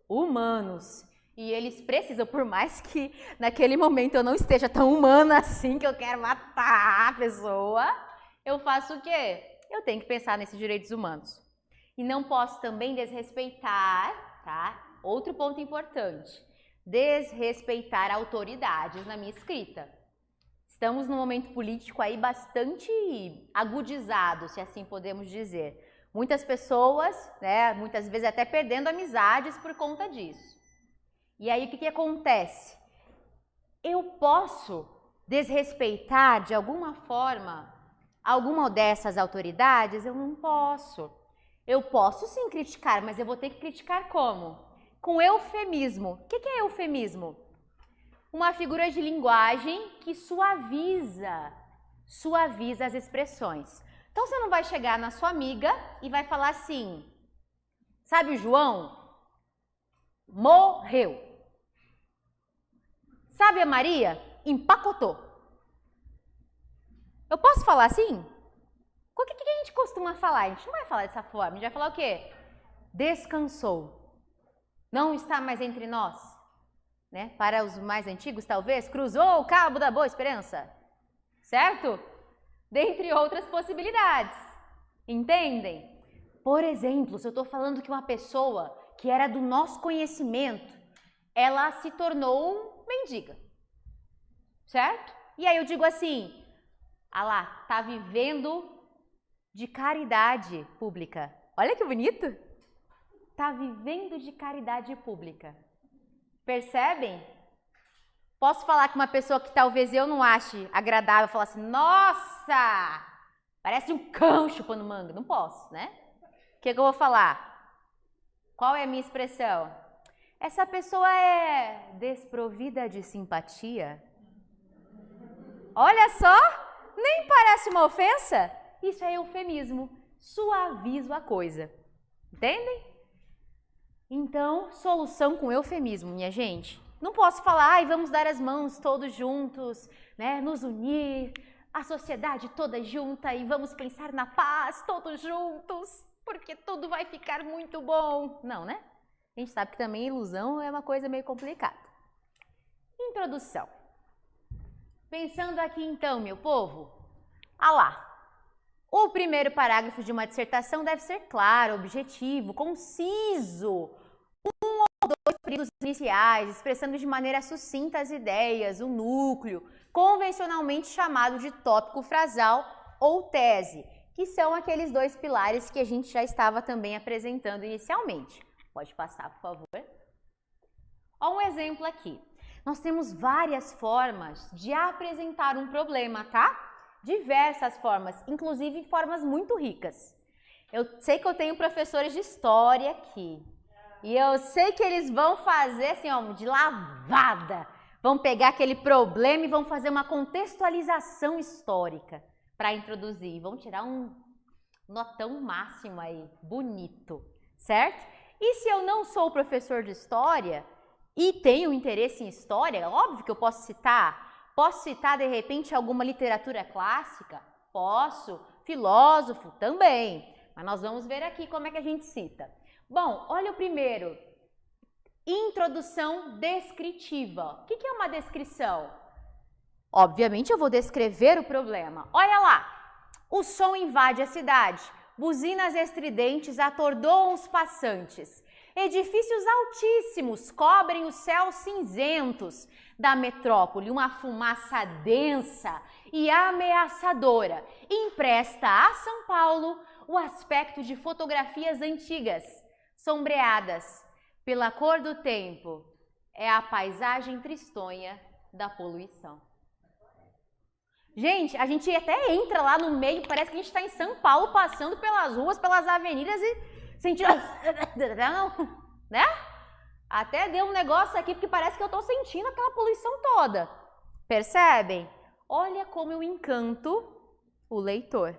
humanos. E eles precisam, por mais que naquele momento eu não esteja tão humana assim, que eu quero matar a pessoa, eu faço o quê? Eu tenho que pensar nesses direitos humanos. E não posso também desrespeitar, tá? Outro ponto importante, desrespeitar autoridades na minha escrita. Estamos num momento político aí bastante agudizado, se assim podemos dizer. Muitas pessoas, né, muitas vezes até perdendo amizades por conta disso. E aí o que acontece? Eu posso desrespeitar de alguma forma alguma dessas autoridades? Eu não posso. Eu posso sim criticar, mas eu vou ter que criticar como? Com eufemismo. O que é eufemismo? Uma figura de linguagem que suaviza as expressões. Então você não vai chegar na sua amiga e vai falar assim, sabe o João? Morreu. Sabe a Maria? Empacotou. Eu posso falar assim? O que a gente costuma falar? A gente não vai falar dessa forma, a gente vai falar o quê? Descansou. Não está mais entre nós. Né? Para os mais antigos, talvez, cruzou o cabo da Boa Esperança, certo? Dentre outras possibilidades, entendem? Por exemplo, se eu estou falando que uma pessoa que era do nosso conhecimento, ela se tornou mendiga, certo? E aí eu digo assim, ah lá, tá vivendo de caridade pública. Olha que bonito! Tá vivendo de caridade pública. Percebem? Posso falar com uma pessoa que talvez eu não ache agradável, falar assim, nossa, parece um cão chupando manga. Não posso, né? O que eu vou falar? Qual é a minha expressão? Essa pessoa é desprovida de simpatia. Olha só, nem parece uma ofensa. Isso é eufemismo, suavizo a coisa. Entendem? Então, solução com eufemismo, minha gente. Não posso falar, ai, vamos dar as mãos todos juntos, né, nos unir, a sociedade toda junta e vamos pensar na paz todos juntos, porque tudo vai ficar muito bom. Não, né? A gente sabe que também ilusão é uma coisa meio complicada. Introdução. Pensando aqui então, meu povo, lá. O primeiro parágrafo de uma dissertação deve ser claro, objetivo, conciso, dois períodos iniciais, expressando de maneira sucinta as ideias, o núcleo, convencionalmente chamado de tópico frasal ou tese, que são aqueles dois pilares que a gente já estava também apresentando inicialmente. Pode passar, por favor. Ó, um exemplo aqui. Nós temos várias formas de apresentar um problema, tá? Diversas formas, inclusive formas muito ricas. Eu sei que eu tenho professores de história aqui. E eu sei que eles vão fazer assim, ó, de lavada. Vão pegar aquele problema e vão fazer uma contextualização histórica para introduzir. Vão tirar um notão máximo aí, bonito, certo? E se eu não sou professor de história e tenho interesse em história, óbvio que eu posso citar. Posso citar, de repente, alguma literatura clássica? Posso. Filósofo? Também. Mas nós vamos ver aqui como é que a gente cita. Bom, olha o primeiro. Introdução descritiva. O que é uma descrição? Obviamente, eu vou descrever o problema. Olha lá. O som invade a cidade. Buzinas estridentes atordoam os passantes. Edifícios altíssimos cobrem os céus cinzentos da metrópole. Uma fumaça densa e ameaçadora empresta a São Paulo o aspecto de fotografias antigas, sombreadas pela cor do tempo. É a paisagem tristonha da poluição. Gente, a gente até entra lá no meio, parece que a gente está em São Paulo, passando pelas ruas, pelas avenidas e sentindo, né? Até deu um negócio aqui, porque parece que eu estou sentindo aquela poluição toda. Percebem? Olha como eu encanto o leitor.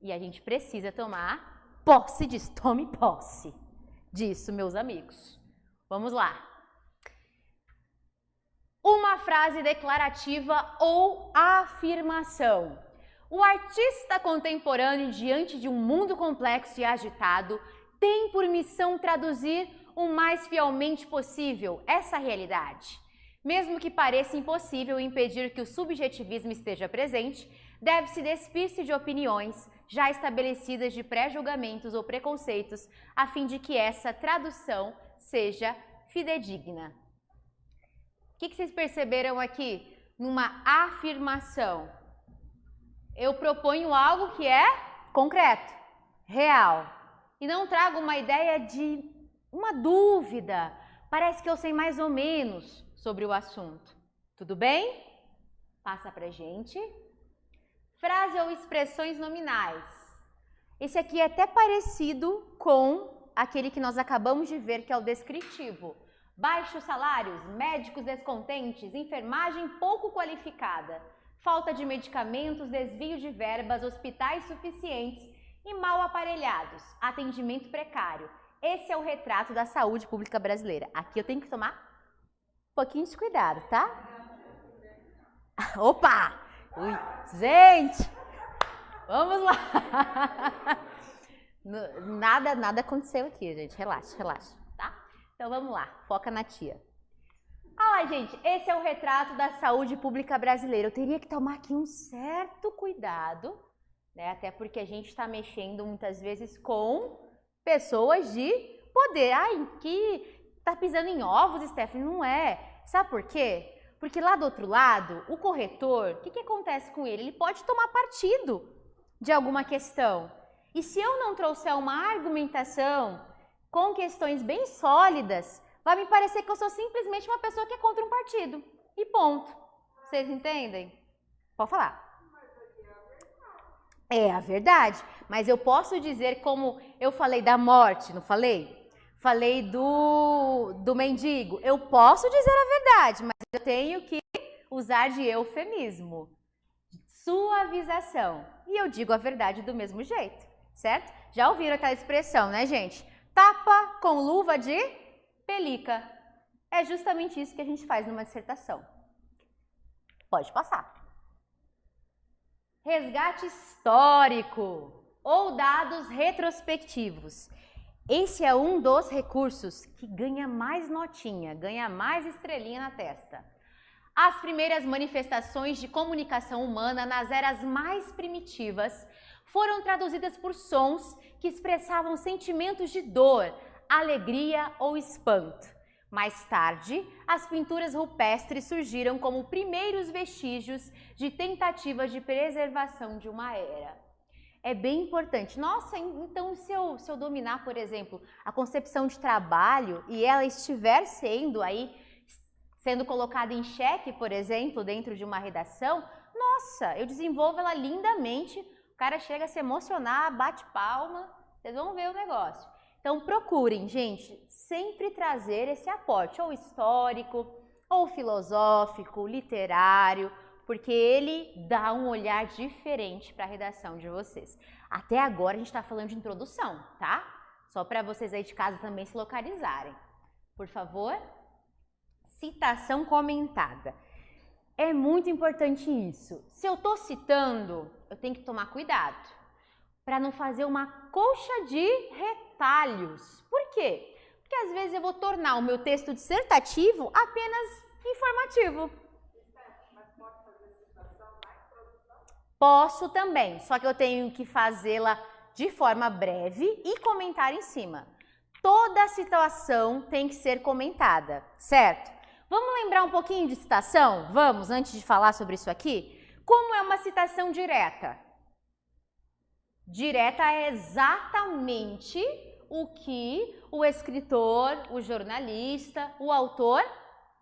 E a gente precisa tomar posse disso. Tome posse disso, meus amigos. Vamos lá. Uma frase declarativa ou afirmação. O artista contemporâneo, diante de um mundo complexo e agitado, tem por missão traduzir o mais fielmente possível essa realidade. Mesmo que pareça impossível impedir que o subjetivismo esteja presente, deve-se despir-se de opiniões já estabelecidas de pré-julgamentos ou preconceitos, a fim de que essa tradução seja fidedigna. O que vocês perceberam aqui numa afirmação? Eu proponho algo que é concreto, real, e não trago uma ideia de uma dúvida. Parece que eu sei mais ou menos sobre o assunto. Tudo bem? Passa pra gente. Frase ou expressões nominais. Esse aqui é até parecido com aquele que nós acabamos de ver, que é o descritivo. Baixos salários, médicos descontentes, enfermagem pouco qualificada, falta de medicamentos, desvio de verbas, hospitais suficientes e mal aparelhados, atendimento precário. Esse é o retrato da saúde pública brasileira. Aqui eu tenho que tomar um pouquinho de cuidado, tá? Opa! Ui, gente! Vamos lá! Nada aconteceu aqui, gente. Relaxa, tá? Então vamos lá, foca na tia. Ah, gente, esse é o retrato da saúde pública brasileira. Eu teria que tomar aqui um certo cuidado, né? Até porque a gente está mexendo muitas vezes com pessoas de poder. Ai, que tá pisando em ovos, Stephanie? Não é. Sabe por quê? Porque lá do outro lado, o corretor, o que acontece com ele? Ele pode tomar partido de alguma questão. E se eu não trouxer uma argumentação com questões bem sólidas, vai me parecer que eu sou simplesmente uma pessoa que é contra um partido. E ponto. Vocês entendem? Pode falar. É a verdade. Mas eu posso dizer, como eu falei da morte, não falei? Falei do mendigo. Eu posso dizer a verdade, mas eu tenho que usar de eufemismo, suavização. E eu digo a verdade do mesmo jeito, certo? Já ouviram aquela expressão, né, gente? Tapa com luva de pelica. É justamente isso que a gente faz numa dissertação. Pode passar. Resgate histórico ou dados retrospectivos. Esse é um dos recursos que ganha mais notinha, ganha mais estrelinha na testa. As primeiras manifestações de comunicação humana nas eras mais primitivas foram traduzidas por sons que expressavam sentimentos de dor, alegria ou espanto. Mais tarde, as pinturas rupestres surgiram como primeiros vestígios de tentativas de preservação de uma era. É bem importante. Nossa, então se eu dominar, por exemplo, a concepção de trabalho e ela estiver sendo colocada em xeque, por exemplo, dentro de uma redação, nossa, eu desenvolvo ela lindamente, o cara chega a se emocionar, bate palma, vocês vão ver o negócio. Então procurem, gente, sempre trazer esse aporte, ou histórico, ou filosófico, literário, porque ele dá um olhar diferente para a redação de vocês. Até agora a gente está falando de introdução, tá? Só para vocês aí de casa também se localizarem. Por favor, citação comentada. É muito importante isso. Se eu estou citando, eu tenho que tomar cuidado para não fazer uma colcha de retalhos. Por quê? Porque às vezes eu vou tornar o meu texto dissertativo apenas informativo. Posso também, só que eu tenho que fazê-la de forma breve e comentar em cima. Toda citação tem que ser comentada, certo? Vamos lembrar um pouquinho de citação? Vamos, antes de falar sobre isso aqui? Como é uma citação direta? Direta é exatamente o que o escritor, o jornalista, o autor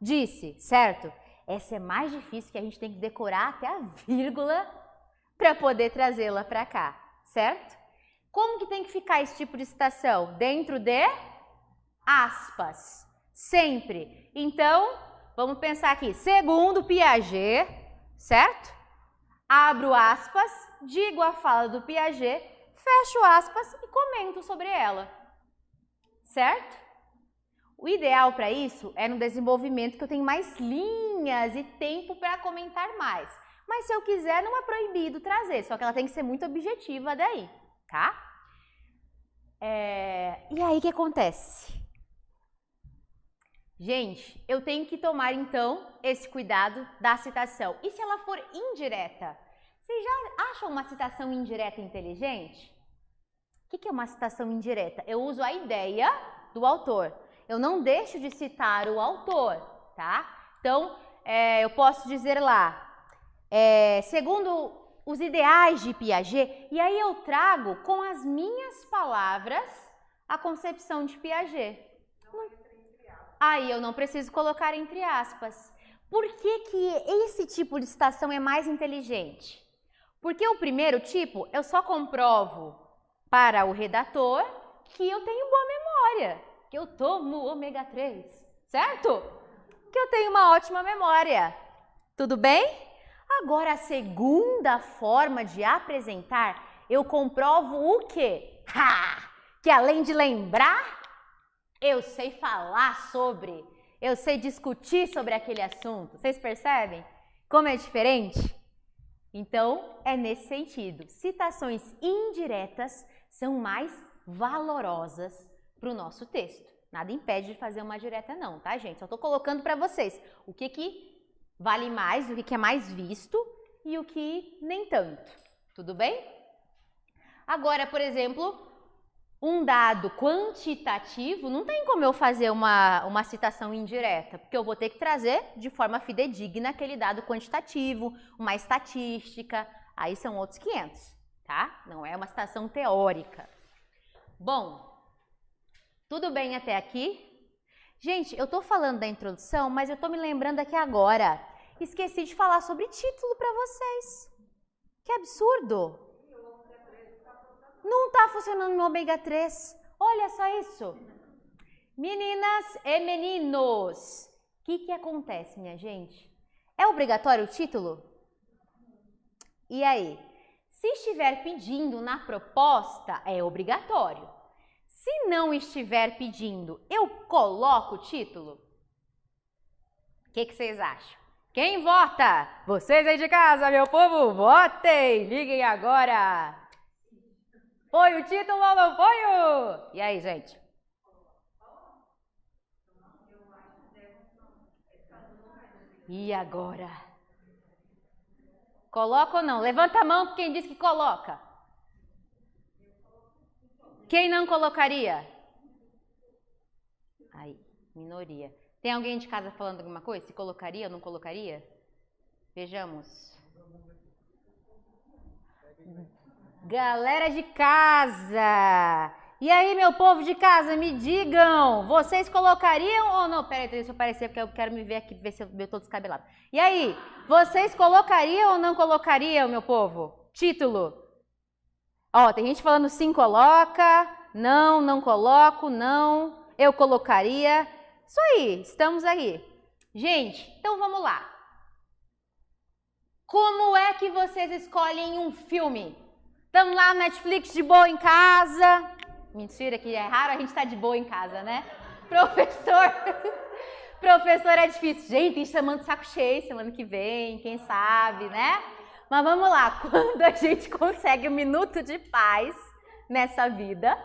disse, certo? Essa é mais difícil, que a gente tem que decorar até a vírgula para poder trazê-la para cá, certo? Como que tem que ficar esse tipo de citação? Dentro de aspas, sempre. Então, vamos pensar aqui, segundo Piaget, certo? Abro aspas, digo a fala do Piaget, fecho aspas e comento sobre ela, certo? O ideal para isso é no desenvolvimento que eu tenho mais linhas e tempo para comentar mais. Mas se eu quiser, não é proibido trazer, só que ela tem que ser muito objetiva daí, tá? E aí o que acontece? Gente, eu tenho que tomar então esse cuidado da citação. E se ela for indireta? Vocês já acham uma citação indireta inteligente? O que é uma citação indireta? Eu uso a ideia do autor. Eu não deixo de citar o autor, tá? Então, eu posso dizer lá, segundo os ideais de Piaget, e aí eu trago com as minhas palavras a concepção de Piaget. Aí eu não preciso colocar entre aspas. Por que que esse tipo de citação é mais inteligente? Porque o primeiro tipo, eu só comprovo para o redator que eu tenho boa memória, que eu tomo ômega 3, certo? Que eu tenho uma ótima memória. Tudo bem? Agora, a segunda forma de apresentar, eu comprovo o quê? Que além de lembrar, eu sei falar sobre, eu sei discutir sobre aquele assunto. Vocês percebem como é diferente? Então, é nesse sentido. Citações indiretas são mais valorosas para o nosso texto. Nada impede de fazer uma direta não, tá, gente? Só estou colocando para vocês o que vale mais, o que é mais visto e o que nem tanto. Tudo bem? Agora, por exemplo, um dado quantitativo, não tem como eu fazer uma citação indireta, porque eu vou ter que trazer de forma fidedigna aquele dado quantitativo, uma estatística, aí são outros 500, tá? Não é uma citação teórica. Bom, tudo bem até aqui? Gente, eu tô falando da introdução, mas eu tô me lembrando aqui agora. Esqueci de falar sobre título para vocês. Que absurdo! Não tá funcionando no ômega 3. Olha só isso. Meninas e meninos, o que acontece, minha gente? É obrigatório o título? E aí? Se estiver pedindo na proposta, é obrigatório. Se não estiver pedindo, eu coloco o título? O que vocês acham? Quem vota? Vocês aí de casa, meu povo, votem! Liguem agora! Foi o título ou não foi? E aí, gente? E agora? Coloca ou não? Levanta a mão quem diz que coloca. Quem não colocaria? Aí, minoria. Tem alguém de casa falando alguma coisa? Se colocaria ou não colocaria? Vejamos. Galera de casa! E aí, meu povo de casa, me digam, vocês colocariam ou não? Peraí, deixa eu aparecer porque eu quero me ver aqui, ver se eu tô descabelado. E aí, vocês colocariam ou não colocariam, meu povo? Título. Ó, tem gente falando sim, coloca, não coloco, não, eu colocaria. Isso aí, estamos aí. Gente, então vamos lá. Como é que vocês escolhem um filme? Estamos lá no Netflix de boa em casa. Mentira, que é raro a gente estar de boa em casa, né? Professor é difícil. Gente, tem semana de saco cheio, semana que vem, quem sabe, né? Mas vamos lá, quando a gente consegue um minuto de paz nessa vida,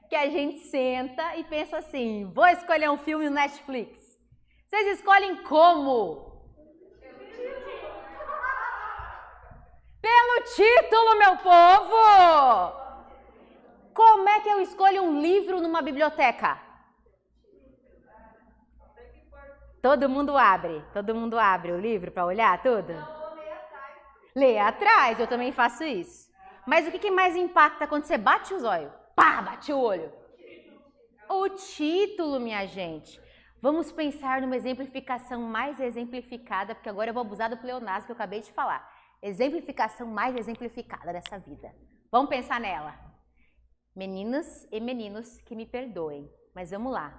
que a gente senta e pensa assim, vou escolher um filme no Netflix. Vocês escolhem como? Pelo título, meu povo! Como é que eu escolho um livro numa biblioteca? Todo mundo abre o livro para olhar tudo? Lê atrás, eu também faço isso. Mas o que mais impacta quando você bate os olhos? Pá, bate o olho. O título, minha gente. Vamos pensar numa exemplificação mais exemplificada, porque agora eu vou abusar do pleonasmo que eu acabei de falar. Exemplificação mais exemplificada dessa vida. Vamos pensar nela. Meninas e meninos que me perdoem, mas vamos lá.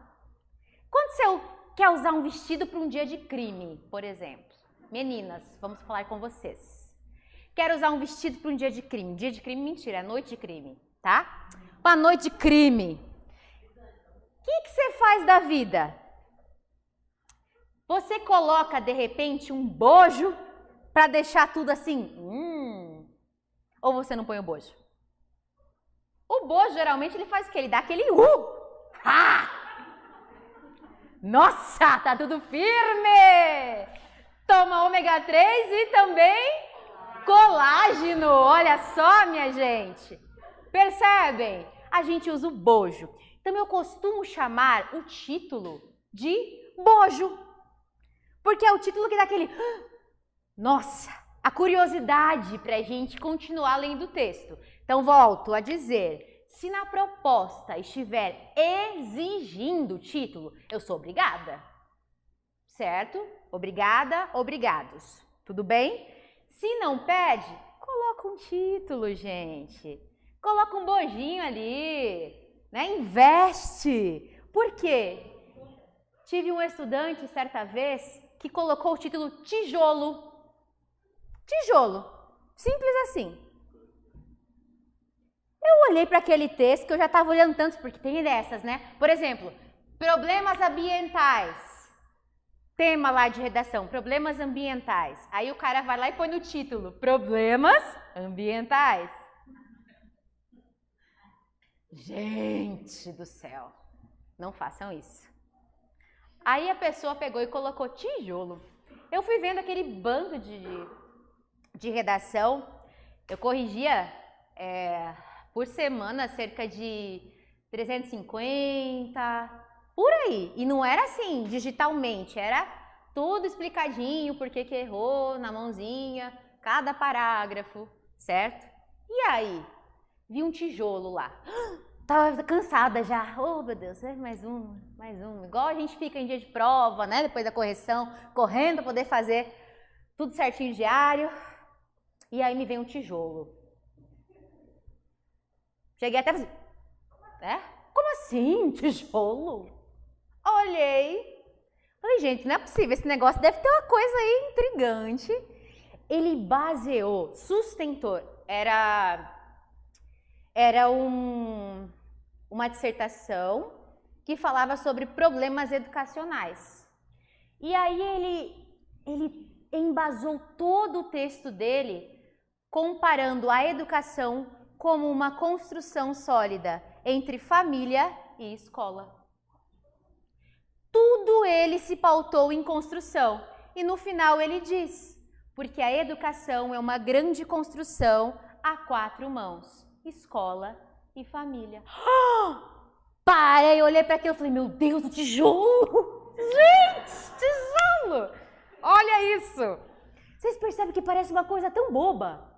Quando você quer usar um vestido para um dia de crime, por exemplo. Meninas, vamos falar com vocês. Quero usar um vestido para um dia de crime. Dia de crime, mentira, é noite de crime, tá? Uma noite de crime. O que você faz da vida? Você coloca, de repente, um bojo para deixar tudo assim, ou você não põe o bojo? O bojo, geralmente, ele faz o quê? Ele dá aquele ha! Nossa, tá tudo firme! Toma ômega 3 e também colágeno. Olha só, minha gente. Percebem? A gente usa o bojo. Então, eu costumo chamar o título de bojo. Porque é o título que dá aquele... Nossa, a curiosidade para a gente continuar lendo o texto. Então, volto a dizer, se na proposta estiver exigindo o título, eu sou obrigada, certo? Obrigada, obrigados. Tudo bem? Se não pede, coloca um título, gente. Coloca um bojinho ali, né? Investe. Por quê? Tive um estudante, certa vez, que colocou o título tijolo. Tijolo. Simples assim. Eu olhei para aquele texto que eu já estava olhando tantos, porque tem dessas, né? Por exemplo, problemas ambientais. Tema lá de redação, problemas ambientais. Aí o cara vai lá e põe no título, problemas ambientais. Gente do céu, não façam isso. Aí a pessoa pegou e colocou tijolo. Eu fui vendo aquele bando de redação, eu corrigia por semana cerca de 350, por aí. E não era assim, digitalmente, era tudo explicadinho, por que errou, na mãozinha, cada parágrafo, certo? E aí, vi um tijolo lá. Tava cansada já. Oh, meu Deus, mais um. Igual a gente fica em dia de prova, né? Depois da correção, correndo para poder fazer tudo certinho diário. E aí me vem um tijolo. Cheguei até assim, Como assim, tijolo? Olhei, Falei, gente, não é possível, esse negócio deve ter uma coisa aí intrigante. Ele baseou, sustentou, era uma dissertação que falava sobre problemas educacionais. E aí ele embasou todo o texto dele comparando a educação como uma construção sólida entre família e escola. Tudo ele se pautou em construção. E no final ele diz, porque a educação é uma grande construção a 4 mãos, escola e família. Para! Eu olhei para aquilo e falei, meu Deus, o tijolo! Gente, tijolo! Olha isso! Vocês percebem que parece uma coisa tão boba,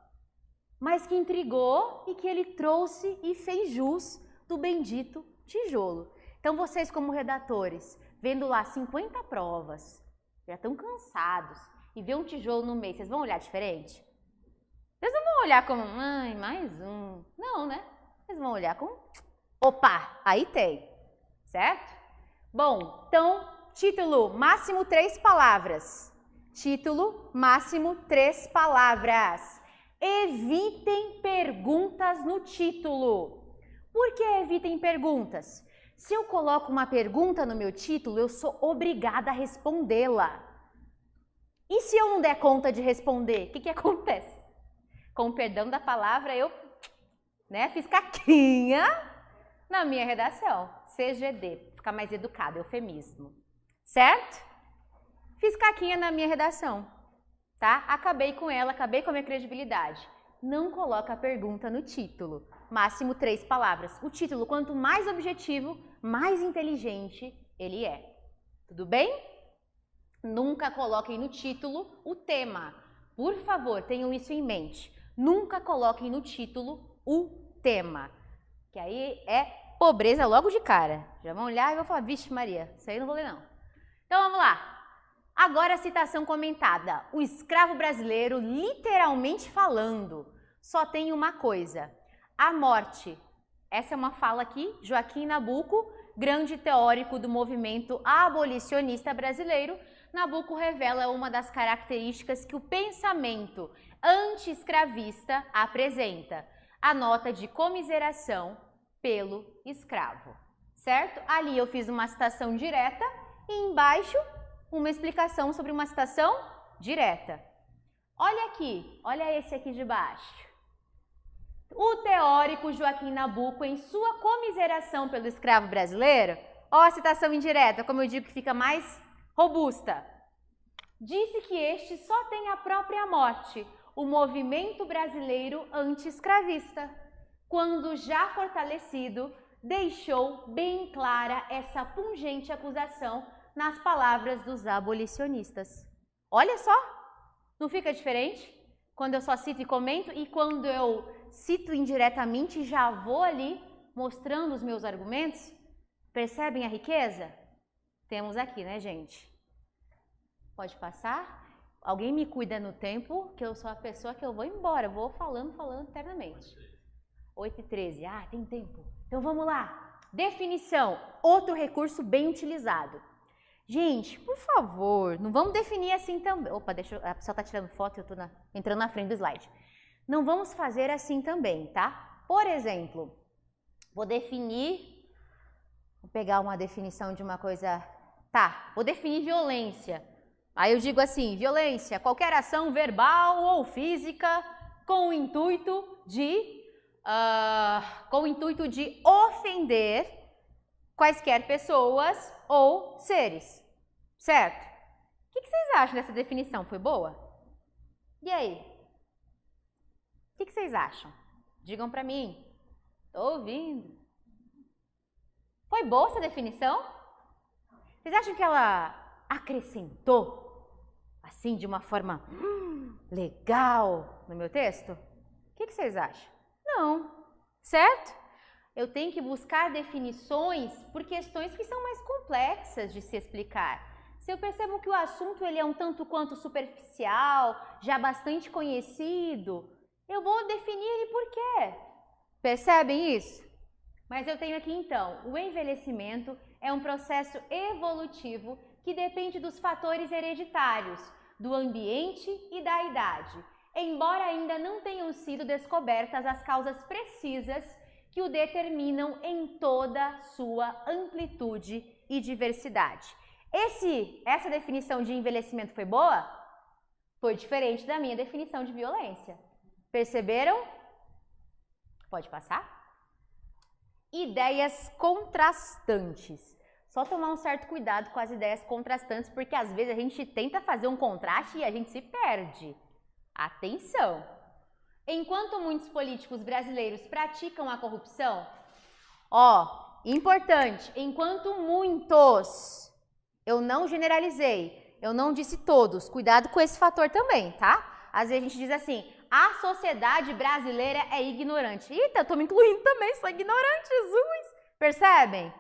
mas que intrigou e que ele trouxe e fez jus do bendito tijolo. Então vocês como redatores, vendo lá 50 provas, já estão cansados, e vê um tijolo no meio, vocês vão olhar diferente? Vocês não vão olhar como, ai, mais um. Não, né? Vocês vão olhar como, opa, aí tem, certo? Bom, então, título, máximo 3 palavras. Título, máximo 3 palavras. Evitem perguntas no título. Por que evitem perguntas? Se eu coloco uma pergunta no meu título, eu sou obrigada a respondê-la. E se eu não der conta de responder, o que acontece? Com o perdão da palavra, eu fiz caquinha na minha redação. CGD, ficar mais educado, eufemismo. Certo? Fiz caquinha na minha redação, tá? Acabei com ela, acabei com a minha credibilidade. Não coloca a pergunta no título. Máximo 3 palavras. O título, quanto mais objetivo, mais inteligente ele é. Tudo bem? Nunca coloquem no título o tema. Por favor, tenham isso em mente. Nunca coloquem no título o tema. Que aí é pobreza logo de cara. Já vão olhar e vão falar, vixe Maria, isso aí eu não vou ler não. Então vamos lá. Agora a citação comentada. O escravo brasileiro, literalmente falando, só tem uma coisa. A morte. Essa é uma fala aqui, Joaquim Nabuco, grande teórico do movimento abolicionista brasileiro. Nabuco revela uma das características que o pensamento anti-escravista apresenta, a nota de comiseração pelo escravo, certo? Ali eu fiz uma citação direta e embaixo uma explicação sobre uma citação direta. Olha aqui, olha esse aqui de baixo. O teórico Joaquim Nabuco, em sua comiseração pelo escravo brasileiro, ó a citação indireta, como eu digo que fica mais robusta, disse que este só tem a própria morte, o movimento brasileiro anti-escravista, quando já fortalecido, deixou bem clara essa pungente acusação nas palavras dos abolicionistas. Olha só, não fica diferente? Quando eu só cito e comento e quando eu cito indiretamente já vou ali mostrando os meus argumentos. Percebem a riqueza? Temos aqui, né, gente? Pode passar? Alguém me cuida no tempo, que eu sou a pessoa que eu vou embora, eu vou falando eternamente. 8h13, tem tempo. Então vamos lá. Definição, outro recurso bem utilizado. Gente, por favor, não vamos definir assim também. Opa, a pessoa está tirando foto e eu estou entrando na frente do slide. Não vamos fazer assim também, tá? Por exemplo, vou pegar uma definição de uma coisa. Tá, vou definir violência. Aí eu digo assim, violência, qualquer ação verbal ou física com o intuito de ofender quaisquer pessoas ou seres, certo? O que vocês acham dessa definição? Foi boa? E aí? O que vocês acham? Digam pra mim. Tô ouvindo. Foi boa essa definição? Vocês acham que ela acrescentou, assim, de uma forma legal no meu texto? O que vocês acham? Não, certo? Eu tenho que buscar definições por questões que são mais complexas de se explicar. Se eu percebo que o assunto ele é um tanto quanto superficial, já bastante conhecido, eu vou definir ele por quê. Percebem isso? Mas eu tenho aqui então, o envelhecimento é um processo evolutivo que depende dos fatores hereditários, do ambiente e da idade, embora ainda não tenham sido descobertas as causas precisas que o determinam em toda sua amplitude e diversidade. Essa definição de envelhecimento foi boa? Foi diferente da minha definição de violência. Perceberam? Pode passar? Ideias contrastantes. Só tomar um certo cuidado com as ideias contrastantes, porque às vezes a gente tenta fazer um contraste e a gente se perde. Atenção! Enquanto muitos políticos brasileiros praticam a corrupção, importante, enquanto muitos, eu não generalizei, eu não disse todos, cuidado com esse fator também, tá? Às vezes a gente diz assim, a sociedade brasileira é ignorante. Eita, eu tô me incluindo também, sou ignorante, Jesus! Percebem?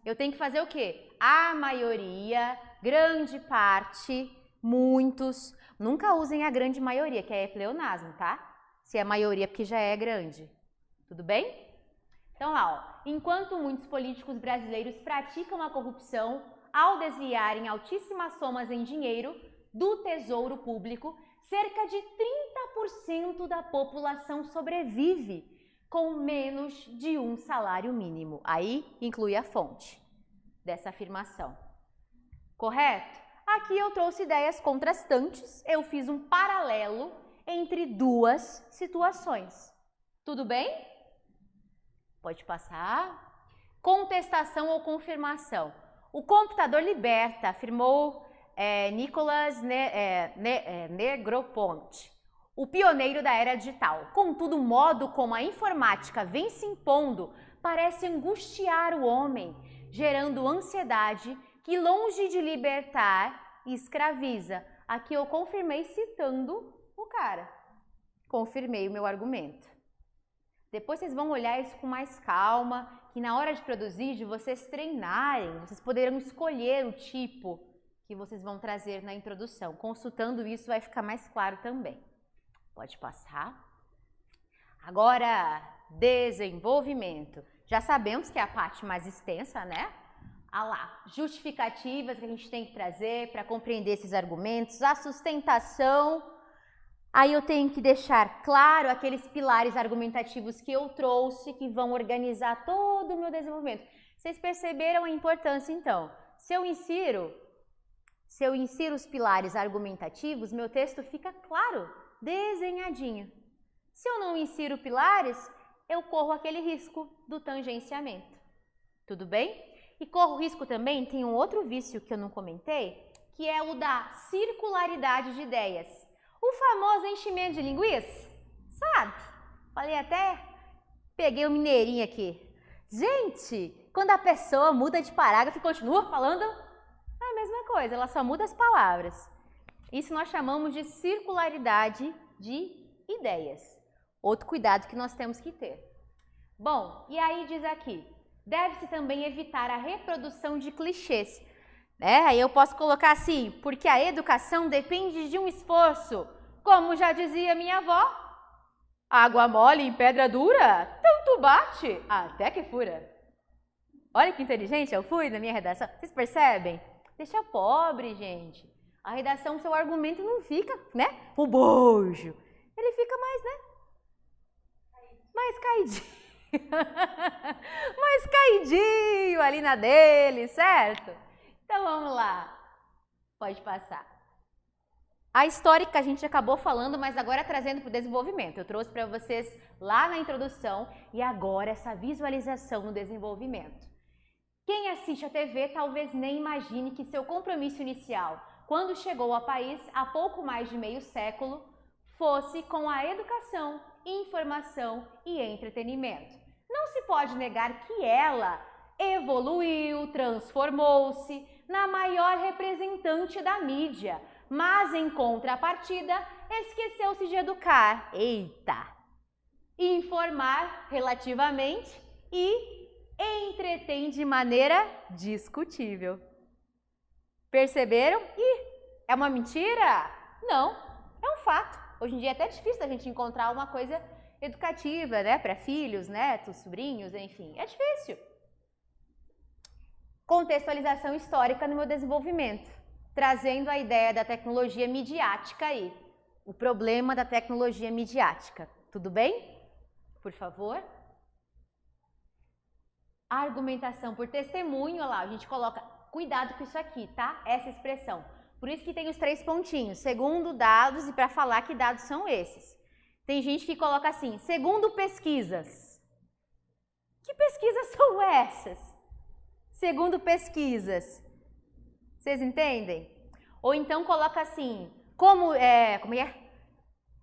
Eu tenho que fazer o quê? A maioria, grande parte, muitos. Nunca usem a grande maioria, que é pleonasmo, tá? Se é maioria, porque já é grande. Tudo bem? Então lá, enquanto muitos políticos brasileiros praticam a corrupção ao desviarem altíssimas somas em dinheiro do tesouro público, cerca de 30% da população sobrevive com menos de um salário mínimo. Aí inclui a fonte dessa afirmação. Correto? Aqui eu trouxe ideias contrastantes, eu fiz um paralelo entre duas situações. Tudo bem? Pode passar. Contestação ou confirmação. O computador liberta, afirmou Nicolas Negroponte, o pioneiro da era digital. Contudo, o modo como a informática vem se impondo parece angustiar o homem, gerando ansiedade que, longe de libertar, escraviza. Aqui eu confirmei citando o cara. Confirmei o meu argumento. Depois vocês vão olhar isso com mais calma, que na hora de produzir, de vocês treinarem, vocês poderão escolher o tipo que vocês vão trazer na introdução. Consultando isso vai ficar mais claro também. Pode passar. Agora, desenvolvimento. Já sabemos que é a parte mais extensa, né? Lá, justificativas que a gente tem que trazer para compreender esses argumentos, a sustentação. Aí eu tenho que deixar claro aqueles pilares argumentativos que eu trouxe, que vão organizar todo o meu desenvolvimento. Vocês perceberam a importância, então? Se eu insiro os pilares argumentativos, meu texto fica claro, desenhadinho. Se eu não insiro pilares, eu corro aquele risco do tangenciamento. Tudo bem? E corro risco também, tem um outro vício que eu não comentei, que é o da circularidade de ideias. O famoso enchimento de linguiça, sabe? Falei até, peguei o mineirinho aqui. Gente, quando a pessoa muda de parágrafo e continua falando, é a mesma coisa, ela só muda as palavras. Isso nós chamamos de circularidade de ideias. Outro cuidado que nós temos que ter. Bom, e aí diz aqui, deve-se também evitar a reprodução de clichês. Aí eu posso colocar assim, porque a educação depende de um esforço. Como já dizia minha avó, água mole em pedra dura, tanto bate até que fura. Olha que inteligente eu fui na minha redação. Vocês percebem? Deixa pobre, gente. A redação, seu argumento não fica, né, o bojo. Ele fica mais, né, mais caidinho. Mais caidinho ali na dele, certo? Então vamos lá, pode passar. A história que a gente acabou falando, mas agora trazendo para o desenvolvimento. Eu trouxe para vocês lá na introdução e agora essa visualização no desenvolvimento. Quem assiste a TV talvez nem imagine que seu compromisso inicial, quando chegou ao país há pouco mais de meio século, fosse com a educação, informação e entretenimento. Não se pode negar que ela evoluiu, transformou-se na maior representante da mídia, mas em contrapartida esqueceu-se de educar, informar relativamente e entretém de maneira discutível. Perceberam? É uma mentira? Não, é um fato. Hoje em dia é até difícil a gente encontrar uma coisa educativa, né, para filhos, netos, sobrinhos, enfim, é difícil. contextualização histórica no meu desenvolvimento, trazendo a ideia da tecnologia midiática aí, o problema da tecnologia midiática. Tudo bem? Por favor. Argumentação por testemunho, olha lá, a gente coloca, cuidado com isso aqui, tá? Essa expressão. Por isso que tem os 3 pontinhos, segundo dados e para falar que dados são esses. Tem gente que coloca assim, segundo pesquisas. Que pesquisas são essas? Segundo pesquisas. Vocês entendem? Ou então coloca assim, como é?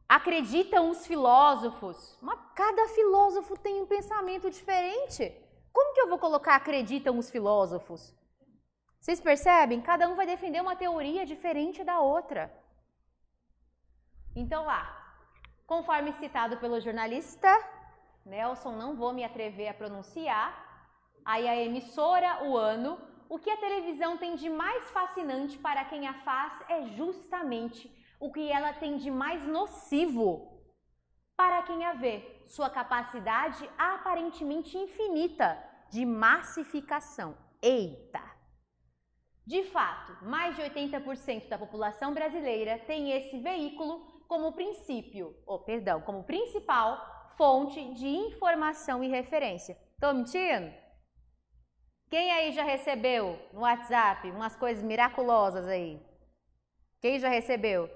Acreditam os filósofos. Mas cada filósofo tem um pensamento diferente. Como que eu vou colocar acreditam os filósofos? Vocês percebem? Cada um vai defender uma teoria diferente da outra. Então lá, conforme citado pelo jornalista Nelson, não vou me atrever a pronunciar, aí a emissora, o ano, o que a televisão tem de mais fascinante para quem a faz é justamente o que ela tem de mais nocivo para quem a vê, sua capacidade aparentemente infinita de massificação. Eita! De fato, mais de 80% da população brasileira tem esse veículo como como principal fonte de informação e referência. Tô mentindo? Quem aí já recebeu no WhatsApp umas coisas miraculosas aí? Quem já recebeu?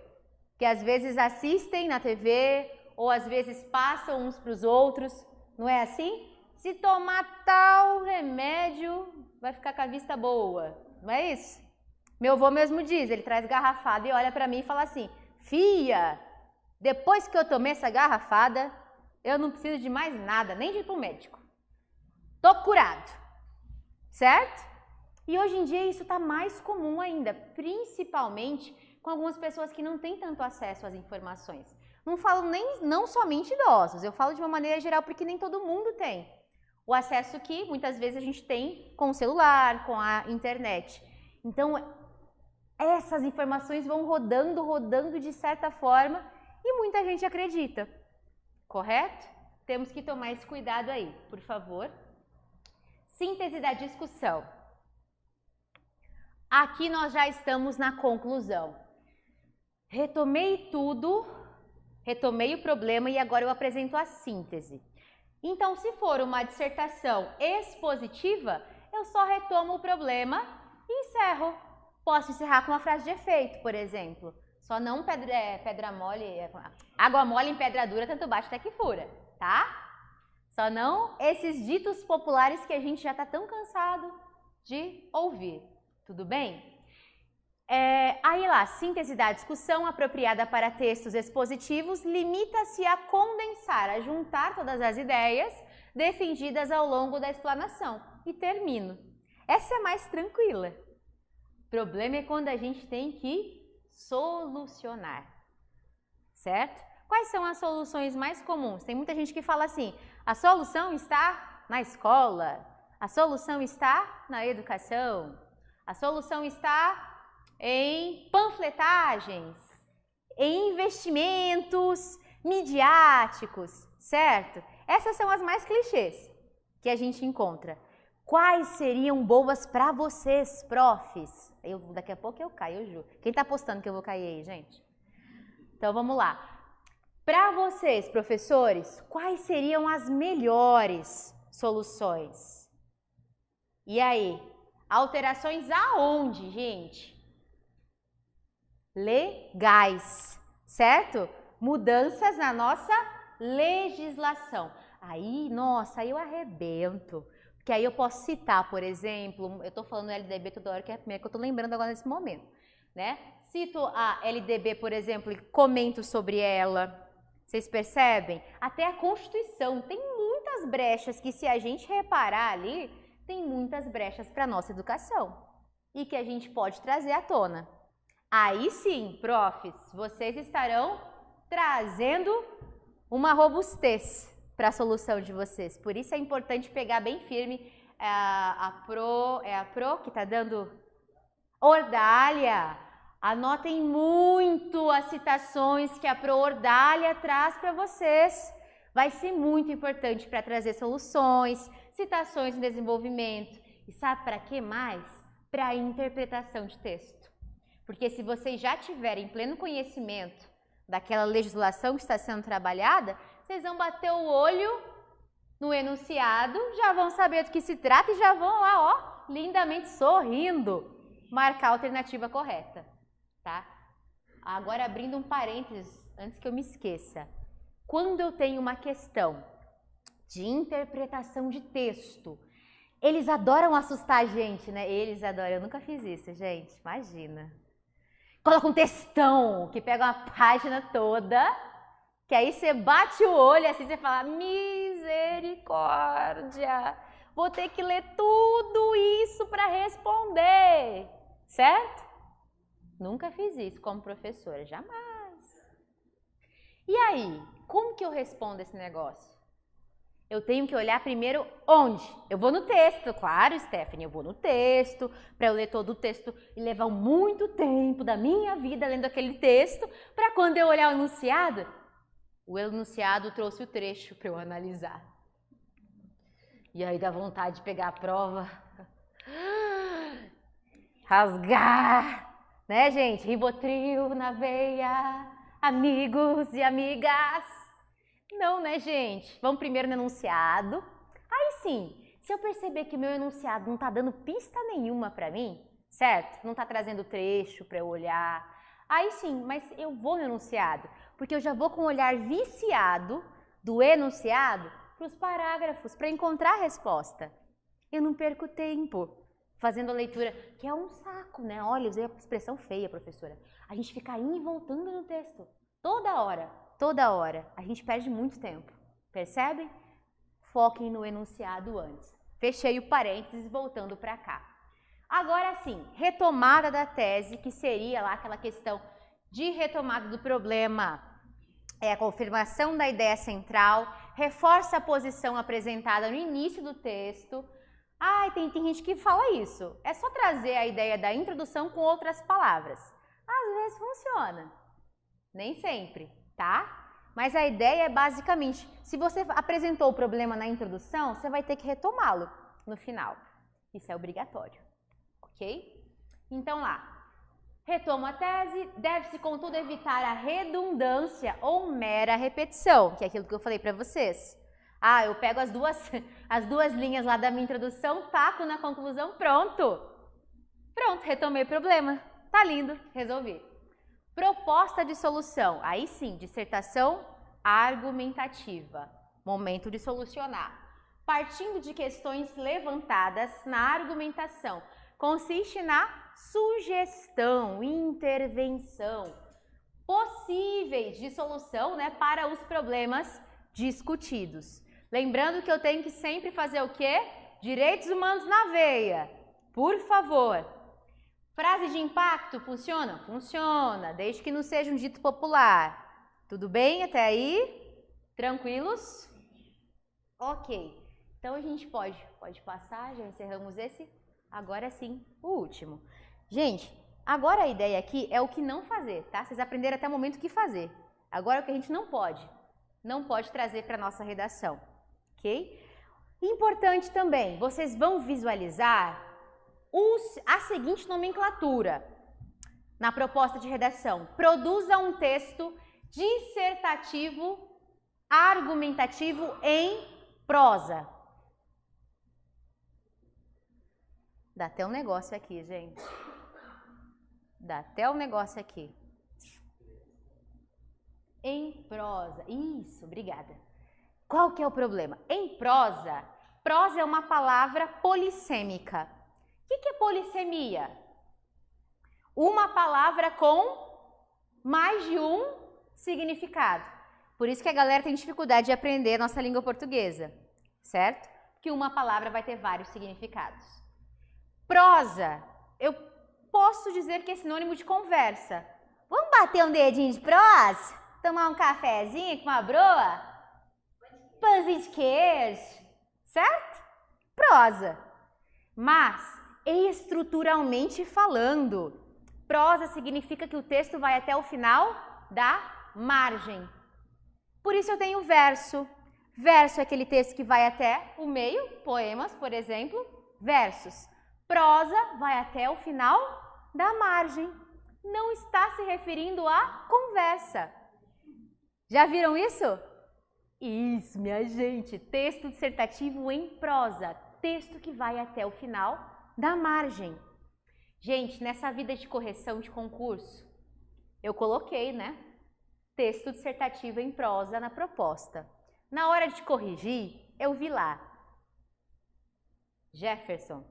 Que às vezes assistem na TV ou às vezes passam uns para os outros, não é assim? Se tomar tal remédio, vai ficar com a vista boa, não é isso? Meu avô mesmo diz, ele traz garrafada e olha para mim e fala assim, filha, depois que eu tomei essa garrafada, eu não preciso de mais nada, nem de ir para o médico. Tô curado, certo? E hoje em dia isso está mais comum ainda, principalmente com algumas pessoas que não têm tanto acesso às informações. Não falo não somente idosos, eu falo de uma maneira geral porque nem todo mundo tem o acesso que muitas vezes a gente tem com o celular, com a internet. Então, essas informações vão rodando de certa forma e muita gente acredita, correto? Temos que tomar esse cuidado aí, por favor. Síntese da discussão. Aqui nós já estamos na conclusão. Retomei tudo, retomei o problema e agora eu apresento a síntese. Então, se for uma dissertação expositiva, eu só retomo o problema e encerro. Posso encerrar com uma frase de efeito, por exemplo. Só não pedra mole, água mole em pedra dura, tanto bate até que fura, tá? Só não esses ditos populares que a gente já está tão cansado de ouvir, tudo bem? Aí lá, síntese da discussão apropriada para textos expositivos limita-se a condensar, a juntar todas as ideias defendidas ao longo da explanação. E termino. Essa é mais tranquila. O problema é quando a gente tem que solucionar, certo? Quais são as soluções mais comuns? Tem muita gente que fala assim, a solução está na escola, a solução está na educação, a solução está em panfletagens, em investimentos midiáticos, certo? Essas são as mais clichês que a gente encontra. Quais seriam boas para vocês, profs? Daqui a pouco eu caio, eu juro. Quem tá apostando que eu vou cair aí, gente? Então vamos lá. Para vocês, professores, quais seriam as melhores soluções? E aí? Alterações aonde, gente? Legais, certo? Mudanças na nossa legislação. Aí, nossa, aí eu arrebento. Porque aí eu posso citar, por exemplo, eu tô falando LDB toda hora, que é a primeira que eu tô lembrando agora nesse momento, né? Cito a LDB, por exemplo, e comento sobre ela. Vocês percebem? Até a Constituição tem muitas brechas que, se a gente reparar ali, tem muitas brechas para nossa educação e que a gente pode trazer à tona. Aí sim, profs, vocês estarão trazendo uma robustez para a solução de vocês. Por isso é importante pegar bem firme a Pro que está dando Ordália. Anotem muito as citações que a Pro Ordália traz para vocês. Vai ser muito importante para trazer soluções, citações em desenvolvimento. E sabe para que mais? Para interpretação de texto. Porque se vocês já tiverem pleno conhecimento daquela legislação que está sendo trabalhada, vocês vão bater o olho no enunciado, já vão saber do que se trata e já vão lá, ó, lindamente sorrindo, marcar a alternativa correta, tá? Agora, abrindo um parênteses, antes que eu me esqueça. Quando eu tenho uma questão de interpretação de texto, eles adoram assustar a gente, né? Eles adoram. Eu nunca fiz isso, gente. Imagina. Coloca um textão que pega uma página toda, que aí você bate o olho assim, você fala, misericórdia, vou ter que ler tudo isso para responder, certo? Nunca fiz isso como professora, jamais. E aí, como que eu respondo esse negócio? Eu tenho que olhar primeiro onde? Eu vou no texto, claro, Stephanie, eu vou no texto, para eu ler todo o texto e levar muito tempo da minha vida lendo aquele texto, para quando eu olhar o enunciado trouxe o trecho para eu analisar. E aí dá vontade de pegar a prova, rasgar, né, gente? Rivotril na veia, amigos e amigas. Não, né, gente? Vamos primeiro no enunciado. Aí sim, se eu perceber que meu enunciado não tá dando pista nenhuma para mim, certo? Não tá trazendo trecho para eu olhar. Aí sim, mas eu vou no enunciado, porque eu já vou com o olhar viciado do enunciado para os parágrafos, para encontrar a resposta. Eu não perco tempo fazendo a leitura, que é um saco, né? Olha, usei a expressão feia, professora. A gente fica indo e voltando no texto, toda hora. Toda hora. A gente perde muito tempo. Percebem? Foquem no enunciado antes. Fechei o parênteses, voltando para cá. Agora sim, retomada da tese, que seria lá aquela questão de retomada do problema. É a confirmação da ideia central, reforça a posição apresentada no início do texto. Tem gente que fala isso. É só trazer a ideia da introdução com outras palavras. Às vezes funciona. Nem sempre. Tá? Mas a ideia é basicamente, se você apresentou o problema na introdução, você vai ter que retomá-lo no final. Isso é obrigatório, ok? Então lá, retomo a tese, deve-se contudo evitar a redundância ou mera repetição, que é aquilo que eu falei para vocês. Eu pego as duas linhas lá da minha introdução, taco na conclusão, pronto. Pronto, retomei o problema. Tá lindo, resolvi. Proposta de solução, aí sim, dissertação argumentativa, momento de solucionar. Partindo de questões levantadas na argumentação, consiste na sugestão, intervenção, possíveis de solução, né, para os problemas discutidos. Lembrando que eu tenho que sempre fazer o quê? Direitos humanos na veia, por favor. Frase de impacto, funciona? Funciona, desde que não seja um dito popular. Tudo bem até aí? Tranquilos? Ok. Então a gente pode passar, já encerramos esse. Agora sim, o último. Gente, agora a ideia aqui é o que não fazer, tá? Vocês aprenderam até o momento o que fazer. Agora o que a gente não pode trazer para a nossa redação, ok? Importante também, vocês vão visualizar a seguinte nomenclatura na proposta de redação. Produza um texto dissertativo, argumentativo em prosa. Dá até um negócio aqui, gente. Dá até um negócio aqui. Em prosa. Isso, obrigada. Qual que é o problema? Em prosa, prosa é uma palavra polissêmica. O que é polissemia? Uma palavra com mais de um significado. Por isso que a galera tem dificuldade de aprender a nossa língua portuguesa, certo? Que uma palavra vai ter vários significados. Prosa, eu posso dizer que é sinônimo de conversa. Vamos bater um dedinho de prosa? Tomar um cafezinho com uma broa? Pãozinho de queijo, certo? Prosa. Mas estruturalmente falando, prosa significa que o texto vai até o final da margem. Por isso eu tenho verso. Verso é aquele texto que vai até o meio, poemas, por exemplo. versus prosa vai até o final da margem. Não está se referindo à conversa. Já viram isso? Isso, minha gente, texto dissertativo em prosa, texto que vai até o final da margem. Gente, nessa vida de correção de concurso, eu coloquei, né, texto dissertativo em prosa na proposta. Na hora de corrigir, eu vi lá, Jefferson.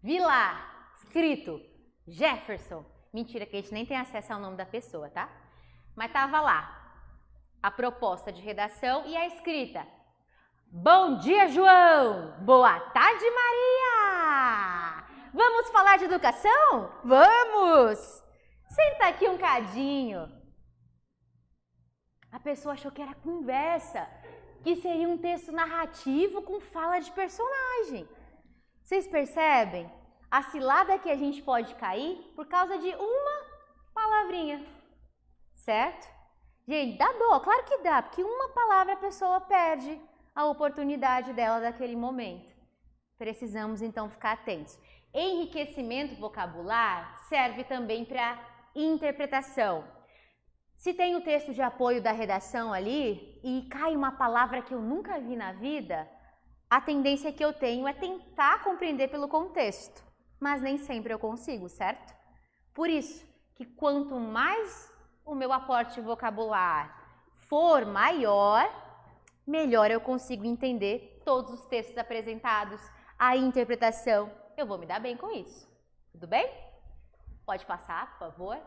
Vi lá, escrito, Jefferson. Mentira, que a gente nem tem acesso ao nome da pessoa, tá? Mas tava lá a proposta de redação e a escrita. Bom dia, João! Boa tarde, Maria! Vamos falar de educação? Vamos! Senta aqui um cadinho. A pessoa achou que era conversa, que seria um texto narrativo com fala de personagem. Vocês percebem a cilada que a gente pode cair por causa de uma palavrinha, certo? Gente, dá dó, claro que dá, porque uma palavra a pessoa perde a oportunidade dela daquele momento. Precisamos então ficar atentos. Enriquecimento vocabular serve também para interpretação. Se tem o texto de apoio da redação ali e cai uma palavra que eu nunca vi na vida, a tendência que eu tenho é tentar compreender pelo contexto, mas nem sempre eu consigo, certo? Por isso que quanto mais o meu aporte vocabular for maior, melhor eu consigo entender todos os textos apresentados, a interpretação. Eu vou me dar bem com isso. Tudo bem? Pode passar, por favor.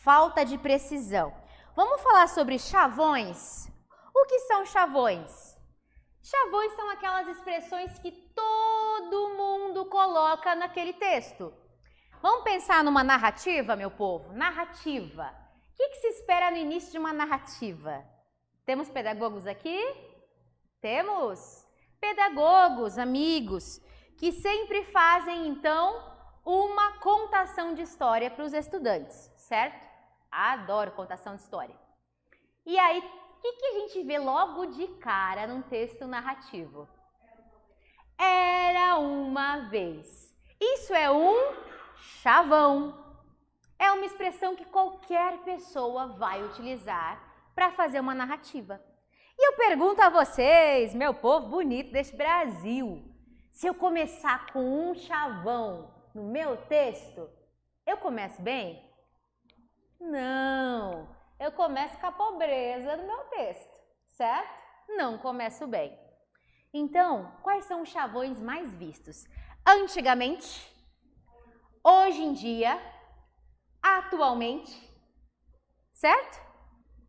Falta de precisão. Vamos falar sobre chavões? O que são chavões? Chavões são aquelas expressões que todo mundo coloca naquele texto. Vamos pensar numa narrativa, meu povo? Narrativa. O que se espera no início de uma narrativa? Temos pedagogos aqui? Temos pedagogos, amigos, que sempre fazem, então, uma contação de história para os estudantes, certo? Adoro contação de história. E aí, o que a gente vê logo de cara num texto narrativo? Era uma vez. Isso é um chavão. É uma expressão que qualquer pessoa vai utilizar para fazer uma narrativa. E eu pergunto a vocês, meu povo bonito deste Brasil, se eu começar com um chavão no meu texto, eu começo bem? Não, eu começo com a pobreza do meu texto, certo? Não começo bem. Então, quais são os chavões mais vistos? Antigamente, hoje em dia, atualmente, certo?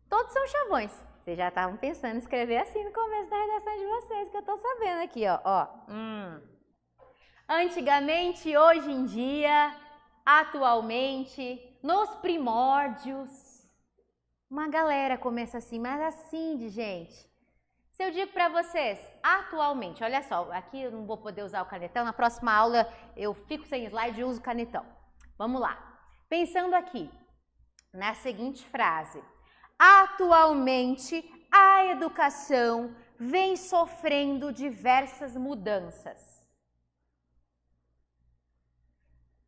Todos são chavões. Vocês já estavam pensando em escrever assim no começo da redação de vocês, que eu tô sabendo aqui, ó. Antigamente, hoje em dia, atualmente, nos primórdios. Uma galera começa assim, mas assim de gente. Se eu digo para vocês, atualmente, olha só, aqui eu não vou poder usar o canetão, na próxima aula eu fico sem slide e uso o canetão. Vamos lá. Pensando aqui, na seguinte frase. Atualmente, a educação vem sofrendo diversas mudanças.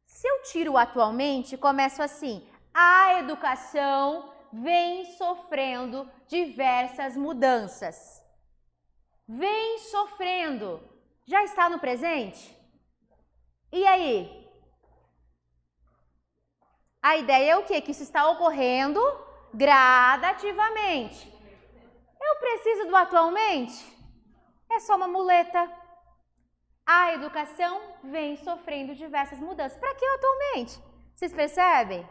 Se eu tiro o atualmente, começo assim. A educação vem sofrendo diversas mudanças. Vem sofrendo. Já está no presente? E aí? A ideia é o quê? Que isso está ocorrendo gradativamente. Eu preciso do atualmente? É só uma muleta. A educação vem sofrendo diversas mudanças. Para que atualmente? Vocês percebem?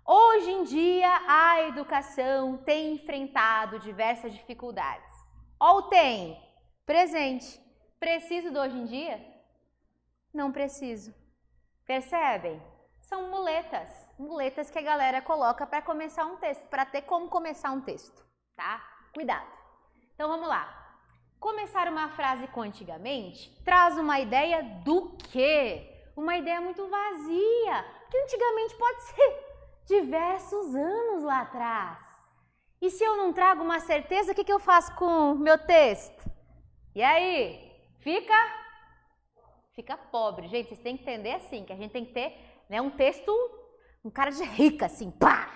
Hoje em dia, a educação tem enfrentado diversas dificuldades. Ou tem? Presente. Preciso do hoje em dia? Não preciso. Percebem? São muletas. Muletas que a galera coloca para começar um texto, para ter como começar um texto, tá? Cuidado. Então vamos lá. Começar uma frase com antigamente traz uma ideia do quê? Uma ideia muito vazia, que antigamente pode ser diversos anos lá atrás. E se eu não trago uma certeza, o que eu faço com o meu texto? E aí? Fica fica pobre. Gente, vocês têm que entender assim, que a gente tem que ter, né, um texto, um cara de rica, assim, pá,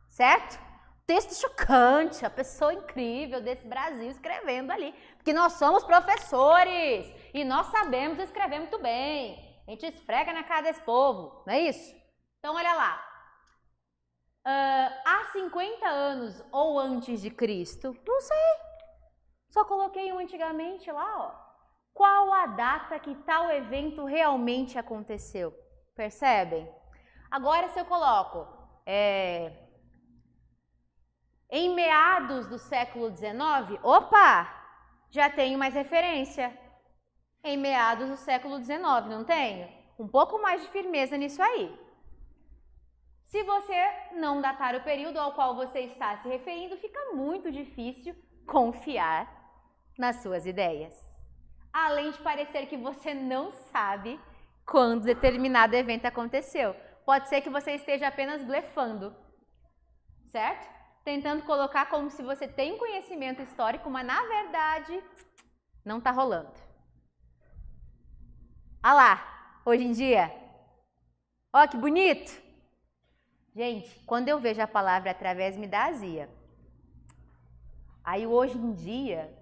certo? Texto chocante, a pessoa incrível desse Brasil escrevendo ali. Porque nós somos professores e nós sabemos escrever muito bem. A gente esfrega na cara desse povo, não é isso? Então, olha lá. Há 50 anos ou antes de Cristo, não sei. Só coloquei um antigamente lá, ó. Qual a data que tal evento realmente aconteceu? Percebem? Agora, se eu coloco em meados do século XIX, opa, já tenho mais referência. Em meados do século XIX, não tenho? Um pouco mais de firmeza nisso aí. Se você não datar o período ao qual você está se referindo, fica muito difícil confiar nas suas ideias. Além de parecer que você não sabe quando determinado evento aconteceu. Pode ser que você esteja apenas blefando, certo? Tentando colocar como se você tem um conhecimento histórico, mas na verdade não está rolando. Olha lá, hoje em dia. Ó, que bonito! Gente, quando eu vejo a palavra através, me dá azia. Aí hoje em dia,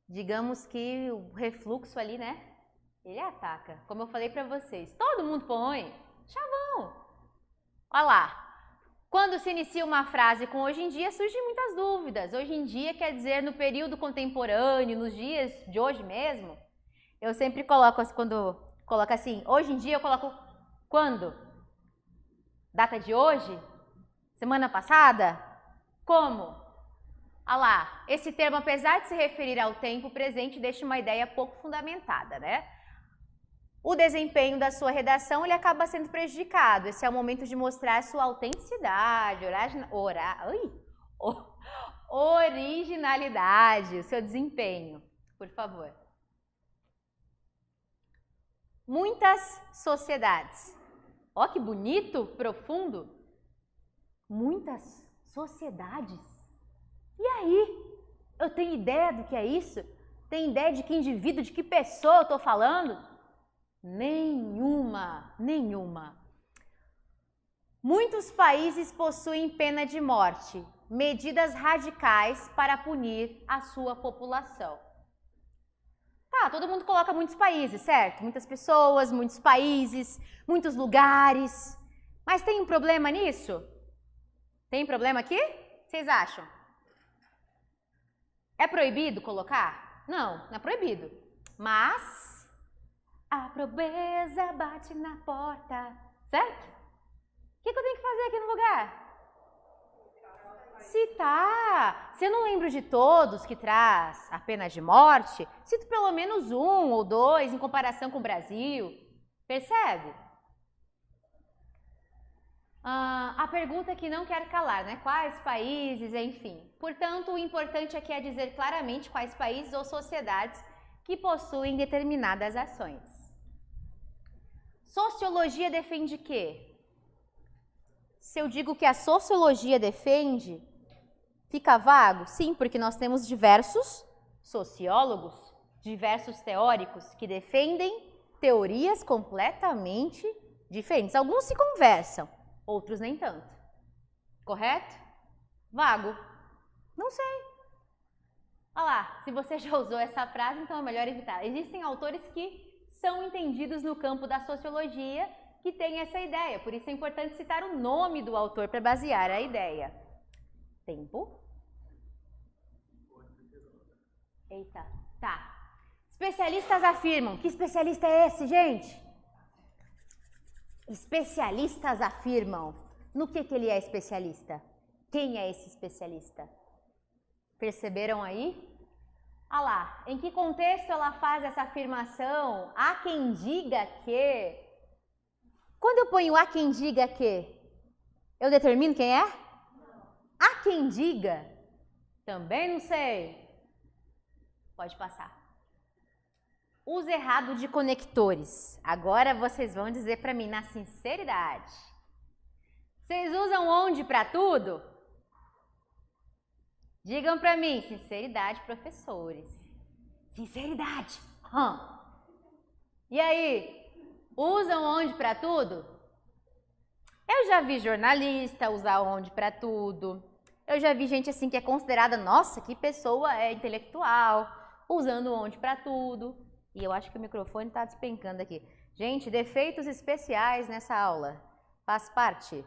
digamos que o refluxo ali, né? Ele ataca. Como eu falei para vocês, todo mundo põe chavão. Olha lá. Quando se inicia uma frase com hoje em dia, surgem muitas dúvidas. Hoje em dia quer dizer no período contemporâneo, nos dias de hoje mesmo. Eu sempre coloco, quando coloco assim, hoje em dia eu coloco quando? Data de hoje? Semana passada? Como? Ah lá, esse termo, apesar de se referir ao tempo presente, deixa uma ideia pouco fundamentada, né? O desempenho da sua redação, ele acaba sendo prejudicado. Esse é o momento de mostrar sua autenticidade, originalidade, o seu desempenho. Por favor. Muitas sociedades. Ó, que bonito, profundo. Muitas sociedades. E aí? Eu tenho ideia do que é isso? Tenho ideia de que indivíduo, de que pessoa eu estou falando? Nenhuma. Muitos países possuem pena de morte, medidas radicais para punir a sua população. Tá, todo mundo coloca muitos países, certo? Muitas pessoas, muitos países, muitos lugares. Mas tem um problema nisso? Tem problema aqui? Vocês acham? É proibido colocar? Não, não é proibido. Mas a pobreza bate na porta, certo? O que eu tenho que fazer aqui no lugar? Citar. Se eu não lembro de todos que traz a pena de morte, cito pelo menos um ou dois em comparação com o Brasil. Percebe? A pergunta que não quer calar, né? Quais países, enfim. Portanto, o importante aqui é dizer claramente quais países ou sociedades que possuem determinadas ações. Sociologia defende quê? Se eu digo que a sociologia defende, fica vago? Sim, porque nós temos diversos sociólogos, diversos teóricos que defendem teorias completamente diferentes. Alguns se conversam, outros nem tanto. Correto? Vago? Não sei. Olha lá, se você já usou essa frase, então é melhor evitar. Existem autores que são entendidos no campo da sociologia que têm essa ideia. Por isso é importante citar o nome do autor para basear a ideia. Tempo. Eita, tá. Especialistas afirmam. Que especialista é esse, gente? Especialistas afirmam. No que ele é especialista? Quem é esse especialista? Perceberam aí? Ah lá, em que contexto ela faz essa afirmação? Há quem diga que... Quando eu ponho há quem diga que, eu determino quem é? Há quem diga? Também não sei. Pode passar. Uso errado de conectores. Agora vocês vão dizer para mim na sinceridade. Vocês usam onde para tudo? Digam para mim, sinceridade, professores. Sinceridade. E aí, usam onde para tudo? Eu já vi jornalista usar onde para tudo. Eu já vi gente assim que é considerada, nossa, que pessoa é intelectual, usando onde para tudo. E eu acho que o microfone está despencando aqui. Gente, defeitos especiais nessa aula. Faz parte.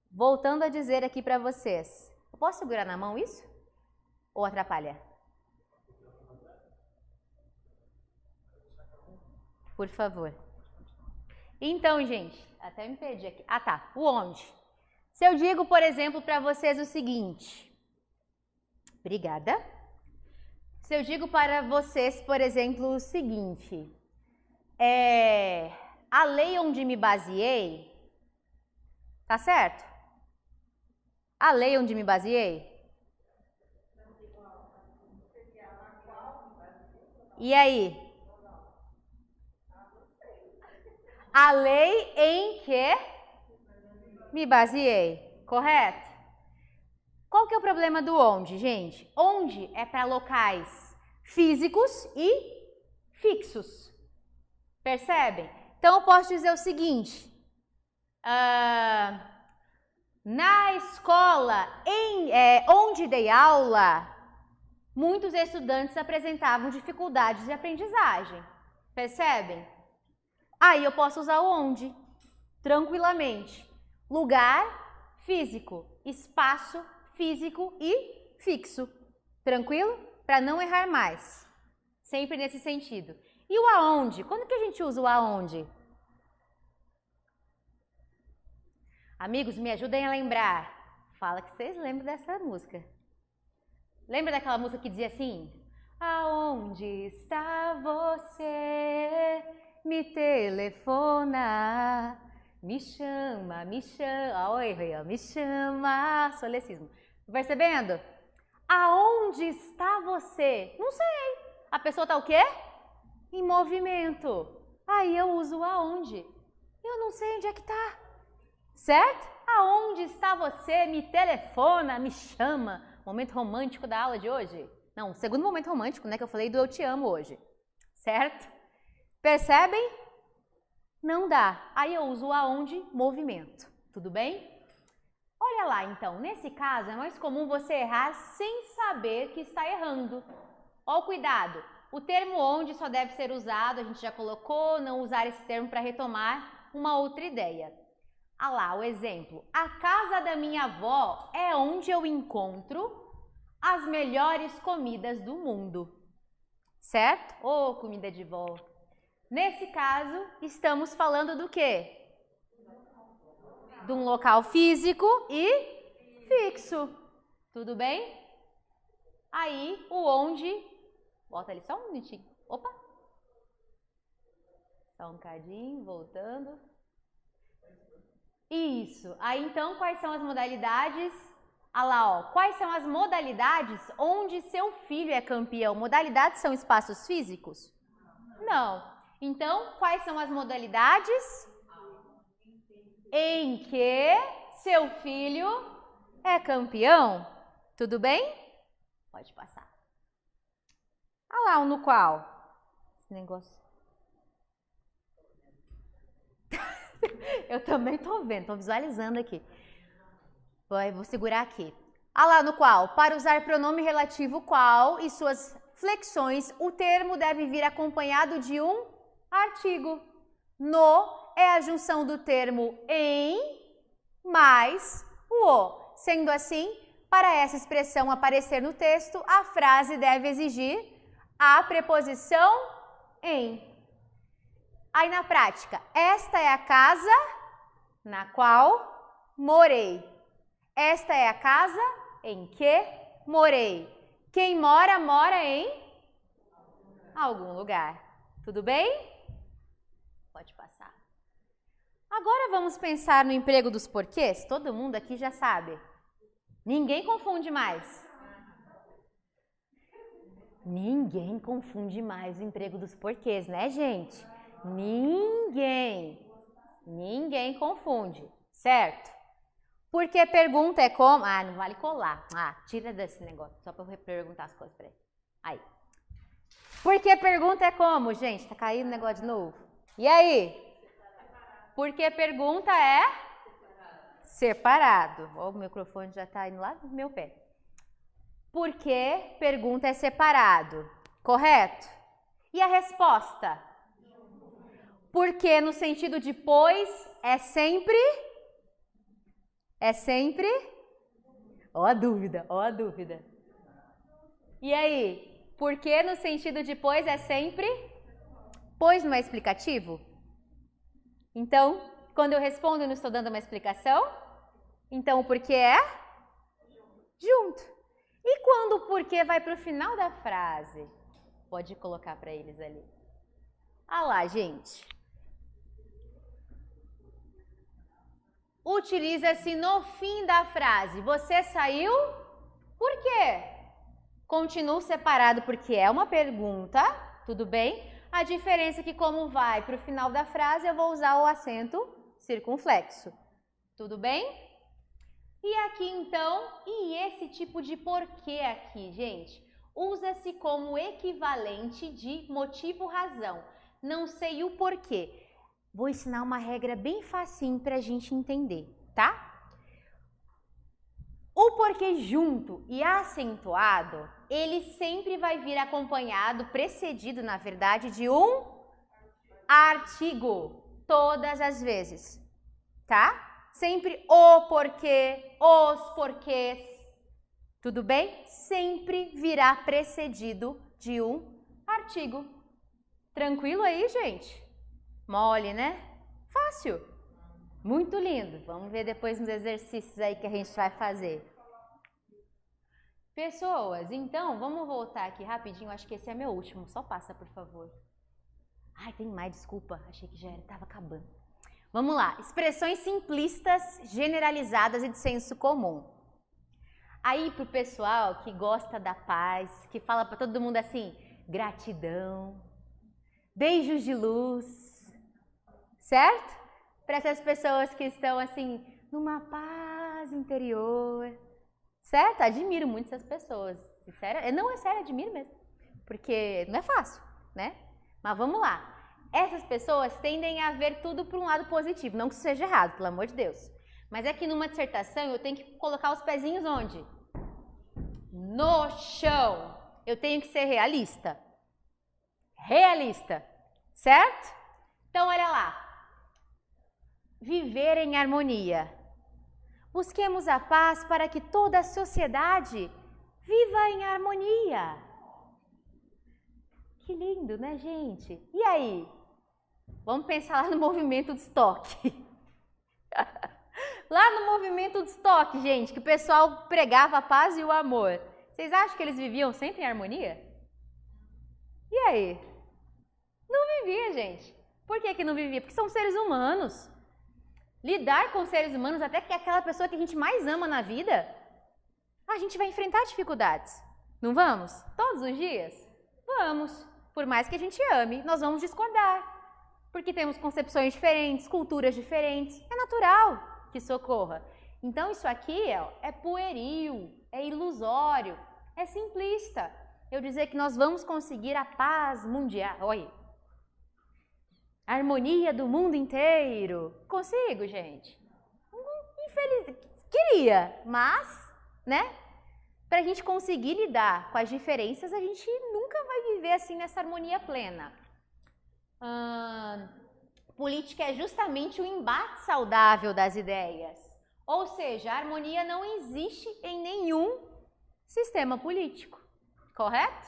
Voltando a dizer aqui para vocês. Eu posso segurar na mão isso? Ou atrapalha? Por favor. Então, gente, até me perdi aqui. Ah, tá. O onde. Se eu digo, por exemplo, para vocês o seguinte. Obrigada. Se eu digo para vocês, por exemplo, o seguinte. A lei onde me baseei. Tá certo? A lei onde me baseei. E aí? A lei em que me baseei, correto? Qual que é o problema do onde, gente? Onde é para locais físicos e fixos. Percebem? Então eu posso dizer o seguinte. Na escola onde dei aula, muitos estudantes apresentavam dificuldades de aprendizagem. Percebem? Aí eu posso usar o onde, tranquilamente. Lugar físico, espaço físico e fixo. Tranquilo? Para não errar mais. Sempre nesse sentido. E o aonde? Quando que a gente usa o aonde? Amigos, me ajudem a lembrar. Fala que vocês lembram dessa música. Lembra daquela música que dizia assim? Aonde está você? Me telefona, me chama, oi, me chama, solecismo. Percebendo? Aonde está você? Não sei. A pessoa está o quê? Em movimento. Aí eu uso o aonde. Eu não sei onde é que está. Certo? Aonde está você? Me telefona, me chama. Momento romântico da aula de hoje. Não, o segundo momento romântico, né? Que eu falei do eu te amo hoje. Certo? Percebem? Não dá. Aí eu uso o aonde, movimento. Tudo bem? Olha lá, então. Nesse caso, é mais comum você errar sem saber que está errando. Ó o cuidado. O termo onde só deve ser usado, a gente já colocou, não usar esse termo para retomar uma outra ideia. Ah lá, o exemplo. A casa da minha avó é onde eu encontro as melhores comidas do mundo. Certo? Ô, comida de vó. Nesse caso, estamos falando do quê? De um local físico e fixo. Tudo bem? Aí, o onde... Bota ali só um minutinho. Opa! Só um cadinho, voltando. Isso. Aí, então, quais são as modalidades? Ah lá, ó. Quais são as modalidades onde seu filho é campeão? Modalidades são espaços físicos? Não. Então, quais são as modalidades em que seu filho é campeão? Tudo bem? Pode passar. Ah lá, o no qual? Esse negócio. Eu também tô vendo, tô visualizando aqui. Vou segurar aqui. Ah lá, no qual? Para usar pronome relativo qual e suas flexões, o termo deve vir acompanhado de um artigo. No é a junção do termo em mais o o. Sendo assim, para essa expressão aparecer no texto, a frase deve exigir a preposição em. Aí na prática, esta é a casa na qual morei. Esta é a casa em que morei. Quem mora, mora em algum lugar. Tudo bem? Pode passar. Agora vamos pensar no emprego dos porquês? Todo mundo aqui já sabe. Ninguém confunde mais. Ninguém confunde mais o emprego dos porquês, né, gente? Ninguém confunde, certo? Porque pergunta é como... Ah, não vale colar. Ah, tira desse negócio, só para eu perguntar as coisas para ele. Aí. Porque pergunta é como, gente? Tá caindo o negócio de novo? E aí? Porque pergunta é separado. Ó, o microfone já tá indo lá no meu pé. Porque pergunta é separado. Correto? E a resposta? Porque no sentido de pois é sempre... É sempre... Ó a dúvida, ó a dúvida. E aí? Porque no sentido de pois é sempre... Pois não é explicativo? Então, quando eu respondo, eu não estou dando uma explicação? Então, o porquê é? Junto. E quando o porquê vai para o final da frase? Pode colocar para eles ali. Ah lá, gente. Utiliza-se no fim da frase. Você saiu? Por quê? Continuo separado porque é uma pergunta, tudo bem? A diferença é que como vai para o final da frase, eu vou usar o acento circunflexo. Tudo bem? E aqui então, e esse tipo de porquê aqui, gente? Usa-se como equivalente de motivo-razão. Não sei o porquê. Vou ensinar uma regra bem facinho para a gente entender, tá? O porquê junto e acentuado, ele sempre vai vir acompanhado, precedido, na verdade, de um artigo, todas as vezes, tá? Sempre o porquê, os porquês, tudo bem? Sempre virá precedido de um artigo. Tranquilo aí, gente? Mole, né? Fácil. Muito lindo. Vamos ver depois nos exercícios aí que a gente vai fazer. Pessoas, então, vamos voltar aqui rapidinho. Acho que esse é meu último. Só passa, por favor. Ai, tem mais, desculpa. Achei que já era, tava acabando. Vamos lá. Expressões simplistas, generalizadas e de senso comum. Aí, pro pessoal que gosta da paz, que fala para todo mundo assim, gratidão, beijos de luz, certo? Para essas pessoas que estão assim, numa paz interior, certo? Admiro muito essas pessoas, sério, não é sério, admiro mesmo, porque não é fácil, né? Mas vamos lá, essas pessoas tendem a ver tudo por um lado positivo, não que isso seja errado, pelo amor de Deus, mas é que numa dissertação eu tenho que colocar os pezinhos onde? No chão, eu tenho que ser realista, certo? Então olha lá. Viver em harmonia. Busquemos a paz para que toda a sociedade viva em harmonia. Que lindo, né, gente? E aí? Vamos pensar lá no movimento do estoque. Lá no movimento do estoque, gente, que o pessoal pregava a paz e o amor. Vocês acham que eles viviam sempre em harmonia? E aí? Não vivia, gente. Por que não vivia? Porque são seres humanos. Lidar com seres humanos, até que é aquela pessoa que a gente mais ama na vida, a gente vai enfrentar dificuldades. Não vamos? Todos os dias? Vamos. Por mais que a gente ame, nós vamos discordar. Porque temos concepções diferentes, culturas diferentes. É natural que isso ocorra. Então isso aqui é pueril, é ilusório, é simplista. Eu dizer que nós vamos conseguir a paz mundial. Olha. A harmonia do mundo inteiro. Consigo, gente? Infeliz... Queria, mas, né? Para a gente conseguir lidar com as diferenças, a gente nunca vai viver assim nessa harmonia plena. Política é justamente o embate saudável das ideias. Ou seja, a harmonia não existe em nenhum sistema político. Correto?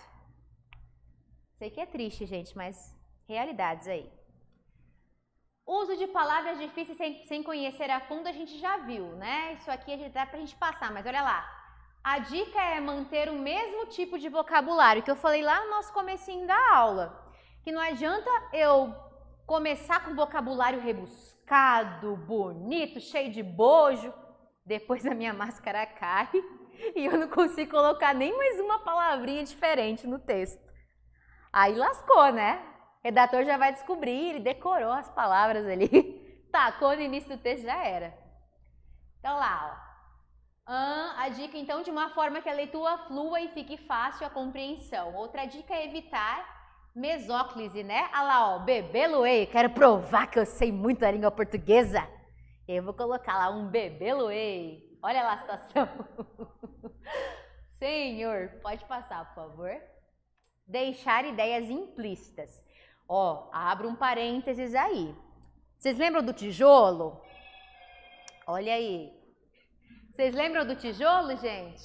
Sei que é triste, gente, mas realidades aí. Uso de palavras difíceis sem conhecer a fundo a gente já viu, né? Isso aqui dá pra gente passar, mas olha lá. A dica é manter o mesmo tipo de vocabulário que eu falei lá no nosso comecinho da aula. Que não adianta eu começar com vocabulário rebuscado, bonito, cheio de bojo, depois a minha máscara cai e eu não consigo colocar nem mais uma palavrinha diferente no texto. Aí lascou, né? O redator já vai descobrir, ele decorou as palavras ali, tacou no início do texto, já era. Então lá, ó. A dica então de uma forma que a leitura flua e fique fácil a compreensão. Outra dica é evitar mesóclise, né? Olha lá, ó, bebeluei. Quero provar que eu sei muito a língua portuguesa. Eu vou colocar lá um bebeluei. Olha lá a situação. Senhor, pode passar, por favor. Deixar ideias implícitas. Ó, abro um parênteses aí. Vocês lembram do tijolo? Olha aí. Vocês lembram do tijolo, gente?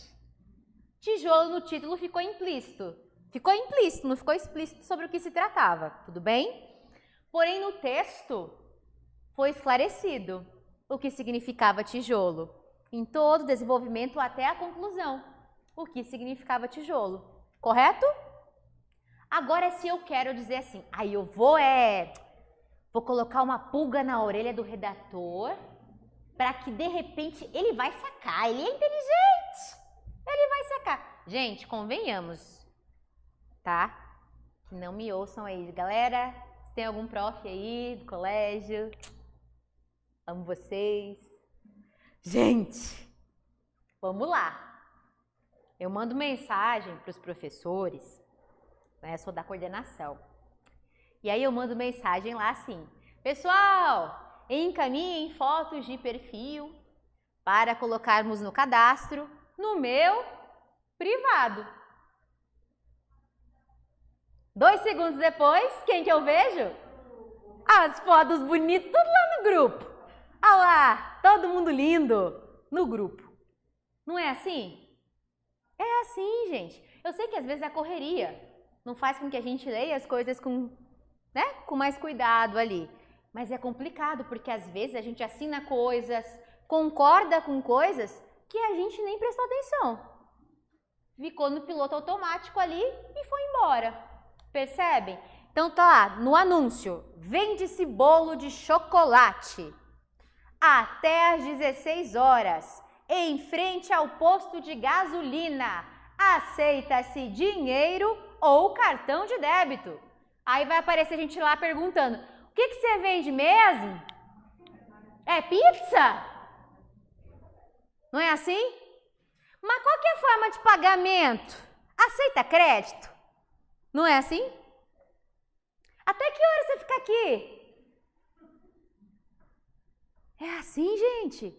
Tijolo no título ficou implícito. Ficou implícito, não ficou explícito sobre o que se tratava, tudo bem? Porém, no texto foi esclarecido o que significava tijolo. Em todo o desenvolvimento até a conclusão, o que significava tijolo. Correto? Agora, se eu quero dizer assim, aí eu vou colocar uma pulga na orelha do redator para que, de repente, ele vai sacar. Ele é inteligente. Ele vai sacar. Gente, convenhamos, tá? Que não me ouçam aí. Galera, se tem algum prof aí do colégio, amo vocês. Gente, vamos lá. Eu mando mensagem para os professores, né? Eu sou da coordenação. E aí eu mando mensagem lá assim: pessoal, encaminhem fotos de perfil para colocarmos no cadastro no meu privado. 2 segundos depois, quem que eu vejo? As fotos bonitas tudo lá no grupo. Olha lá, todo mundo lindo no grupo. Não é assim? É assim, gente. Eu sei que às vezes a correria não faz com que a gente leia as coisas com mais cuidado ali. Mas é complicado, porque às vezes a gente assina coisas, concorda com coisas que a gente nem prestou atenção. Ficou no piloto automático ali e foi embora. Percebem? Então tá lá, no anúncio, vende-se bolo de chocolate até às 16 horas, em frente ao posto de gasolina. Aceita-se dinheiro ou cartão de débito. Aí vai aparecer a gente lá perguntando: o que você vende mesmo? É pizza? Não é assim? Mas qual que é a forma de pagamento? Aceita crédito? Não é assim? Até que hora você fica aqui? É assim, gente.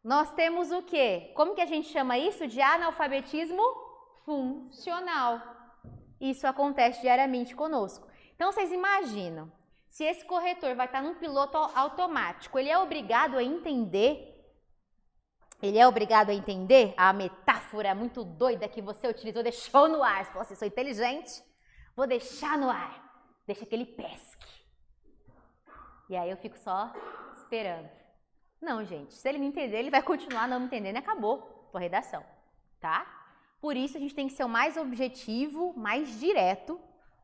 Nós temos o quê? Como que a gente chama isso? De analfabetismo funcional. Isso acontece diariamente conosco. Então, vocês imaginam, se esse corretor vai estar num piloto automático, ele é obrigado a entender a metáfora muito doida que você utilizou, deixou no ar. Você falou assim: sou inteligente, vou deixar no ar. Deixa que ele pesque. E aí eu fico só esperando. Não, gente, se ele não entender, ele vai continuar não entendendo e acabou a redação, tá? Por isso, a gente tem que ser o mais objetivo, mais direto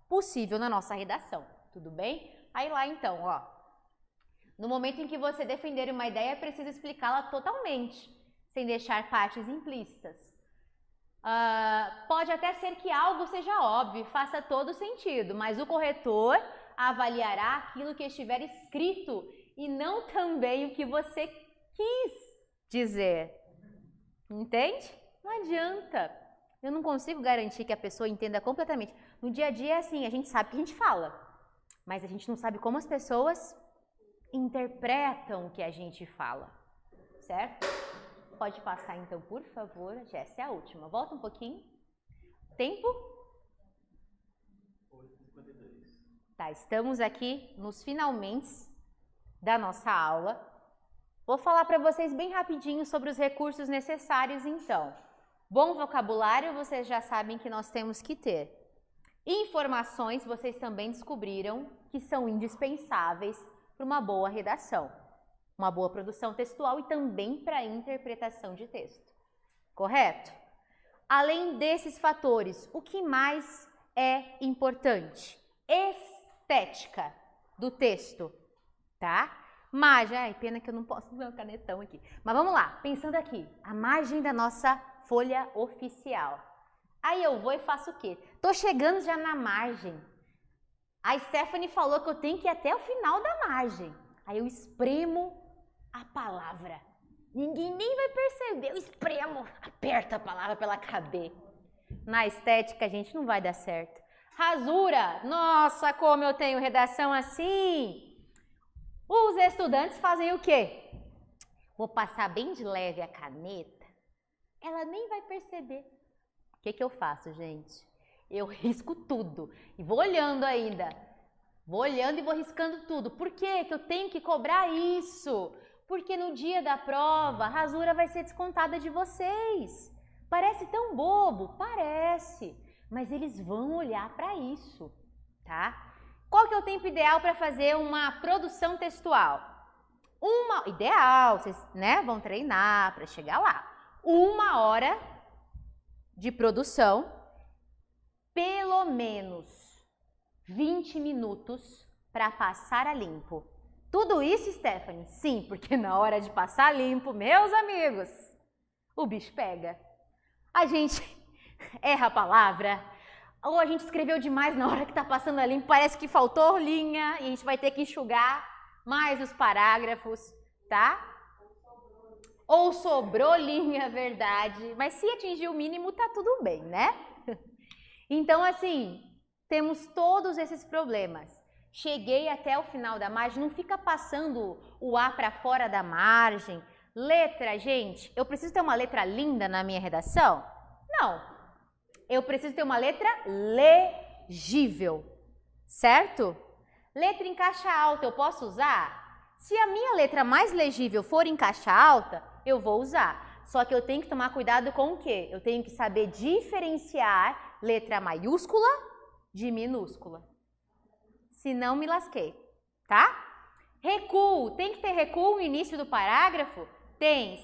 possível na nossa redação, tudo bem? Aí lá então, ó, no momento em que você defender uma ideia, é preciso explicá-la totalmente, sem deixar partes implícitas. Pode até ser que algo seja óbvio, faça todo sentido, mas o corretor avaliará aquilo que estiver escrito e não também o que você quis dizer. Entende? Não adianta. Eu não consigo garantir que a pessoa entenda completamente. No dia a dia é assim, a gente sabe o que a gente fala, mas a gente não sabe como as pessoas interpretam o que a gente fala, certo? Pode passar então, por favor. Essa é a última. Volta um pouquinho. Tempo? 8h52. Tá, estamos aqui nos finalmente da nossa aula. Vou falar para vocês bem rapidinho sobre os recursos necessários então. Bom vocabulário, vocês já sabem que nós temos que ter. Informações, vocês também descobriram que são indispensáveis para uma boa redação, uma boa produção textual e também para a interpretação de texto. Correto? Além desses fatores, o que mais é importante? Estética do texto, tá? Margem, ai, pena que eu não posso ver um canetão aqui. Mas vamos lá, pensando aqui, a margem da nossa folha oficial. Aí eu vou e faço o quê? Tô chegando já na margem. A Stephanie falou que eu tenho que ir até o final da margem. Aí eu espremo a palavra. Ninguém nem vai perceber, eu espremo, aperto a palavra para ela caber. Na estética, gente, não vai dar certo. Rasura. Nossa, como eu tenho redação assim. Os estudantes fazem o quê? Vou passar bem de leve a caneta. Ela nem vai perceber. O que eu faço, gente? Eu risco tudo. E vou olhando ainda. Vou olhando e vou riscando tudo. Por que eu tenho que cobrar isso? Porque no dia da prova, a rasura vai ser descontada de vocês. Parece tão bobo? Parece. Mas eles vão olhar para isso, tá? Qual que é o tempo ideal para fazer uma produção textual? Ideal, vocês, né, vão treinar para chegar lá. 1 hora de produção, pelo menos 20 minutos para passar a limpo. Tudo isso, Stephanie? Sim, porque na hora de passar limpo, meus amigos, o bicho pega. A gente erra a palavra, ou a gente escreveu demais na hora que está passando a limpo, parece que faltou linha e a gente vai ter que enxugar mais os parágrafos, tá? Ou sobrou linha, verdade, mas se atingir o mínimo tá tudo bem, né? Então, assim, temos todos esses problemas. Cheguei até o final da margem, não fica passando o A para fora da margem. Letra, gente, eu preciso ter uma letra linda na minha redação? Não. Eu preciso ter uma letra legível, certo? Letra em caixa alta eu posso usar? Se a minha letra mais legível for em caixa alta, eu vou usar. Só que eu tenho que tomar cuidado com o quê? Eu tenho que saber diferenciar letra maiúscula de minúscula. Senão me lasquei, tá? Recuo. Tem que ter recuo no início do parágrafo? Tem.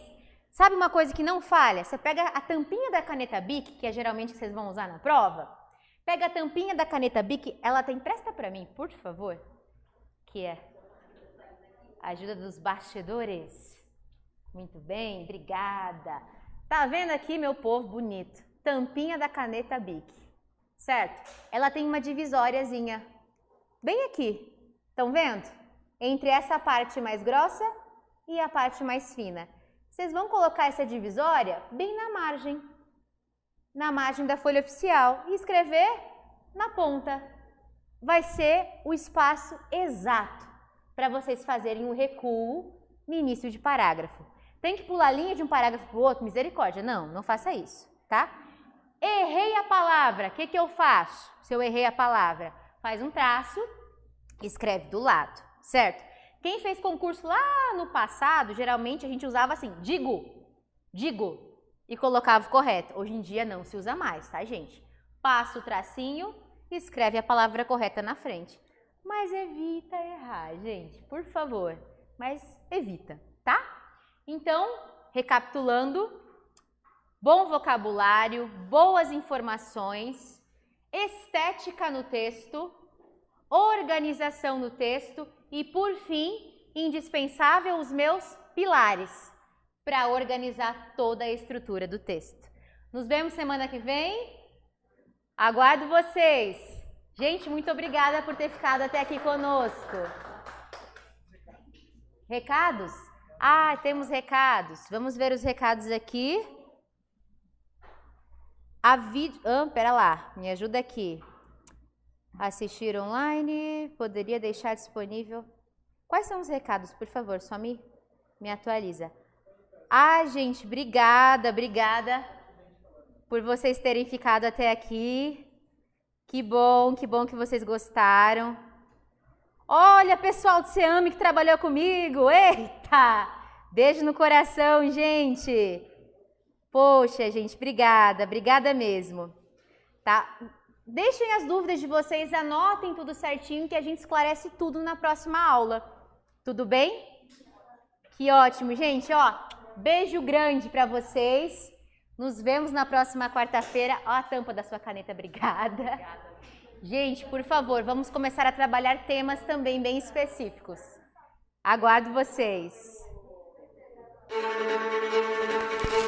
Sabe uma coisa que não falha? Você pega a tampinha da caneta Bic, que é geralmente que vocês vão usar na prova. Pega a tampinha da caneta Bic, ela tem, presta pra mim, por favor. Que é ajuda dos bastidores. Muito bem, obrigada. Tá vendo aqui, meu povo bonito? Tampinha da caneta Bic, certo? Ela tem uma divisóriazinha, bem aqui. Estão vendo? Entre essa parte mais grossa e a parte mais fina. Vocês vão colocar essa divisória bem na margem da folha oficial e escrever na ponta. Vai ser o espaço exato para vocês fazerem um recuo no início de parágrafo. Tem que pular a linha de um parágrafo para o outro? Misericórdia, não faça isso, tá? Errei a palavra, o que eu faço se eu errei a palavra? Faz um traço, escreve do lado, certo? Quem fez concurso lá no passado, geralmente a gente usava assim, digo, e colocava o correto. Hoje em dia não se usa mais, tá, gente? Passa o tracinho e escreve a palavra correta na frente. Mas evita errar, gente, por favor. Mas evita, tá? Então, recapitulando, bom vocabulário, boas informações, estética no texto, organização no texto e, por fim, indispensável, os meus pilares para organizar toda a estrutura do texto. Nos vemos semana que vem. Aguardo vocês. Gente, muito obrigada por ter ficado até aqui conosco. Recados? Ah, temos recados. Vamos ver os recados aqui. Pera lá, me ajuda aqui. Assistir online, poderia deixar disponível. Quais são os recados, por favor? Só me atualiza. Ah, gente, obrigada por vocês terem ficado até aqui. Que bom que vocês gostaram. Olha, pessoal do CEAME que trabalhou comigo. Eita! Beijo no coração, gente. Poxa, gente, obrigada mesmo. Tá? Deixem as dúvidas de vocês, anotem tudo certinho que a gente esclarece tudo na próxima aula. Tudo bem? Que ótimo, gente, ó. Beijo grande para vocês. Nos vemos na próxima quarta-feira. Ó a tampa da sua caneta, obrigada. Gente, por favor, vamos começar a trabalhar temas também bem específicos. Aguardo vocês.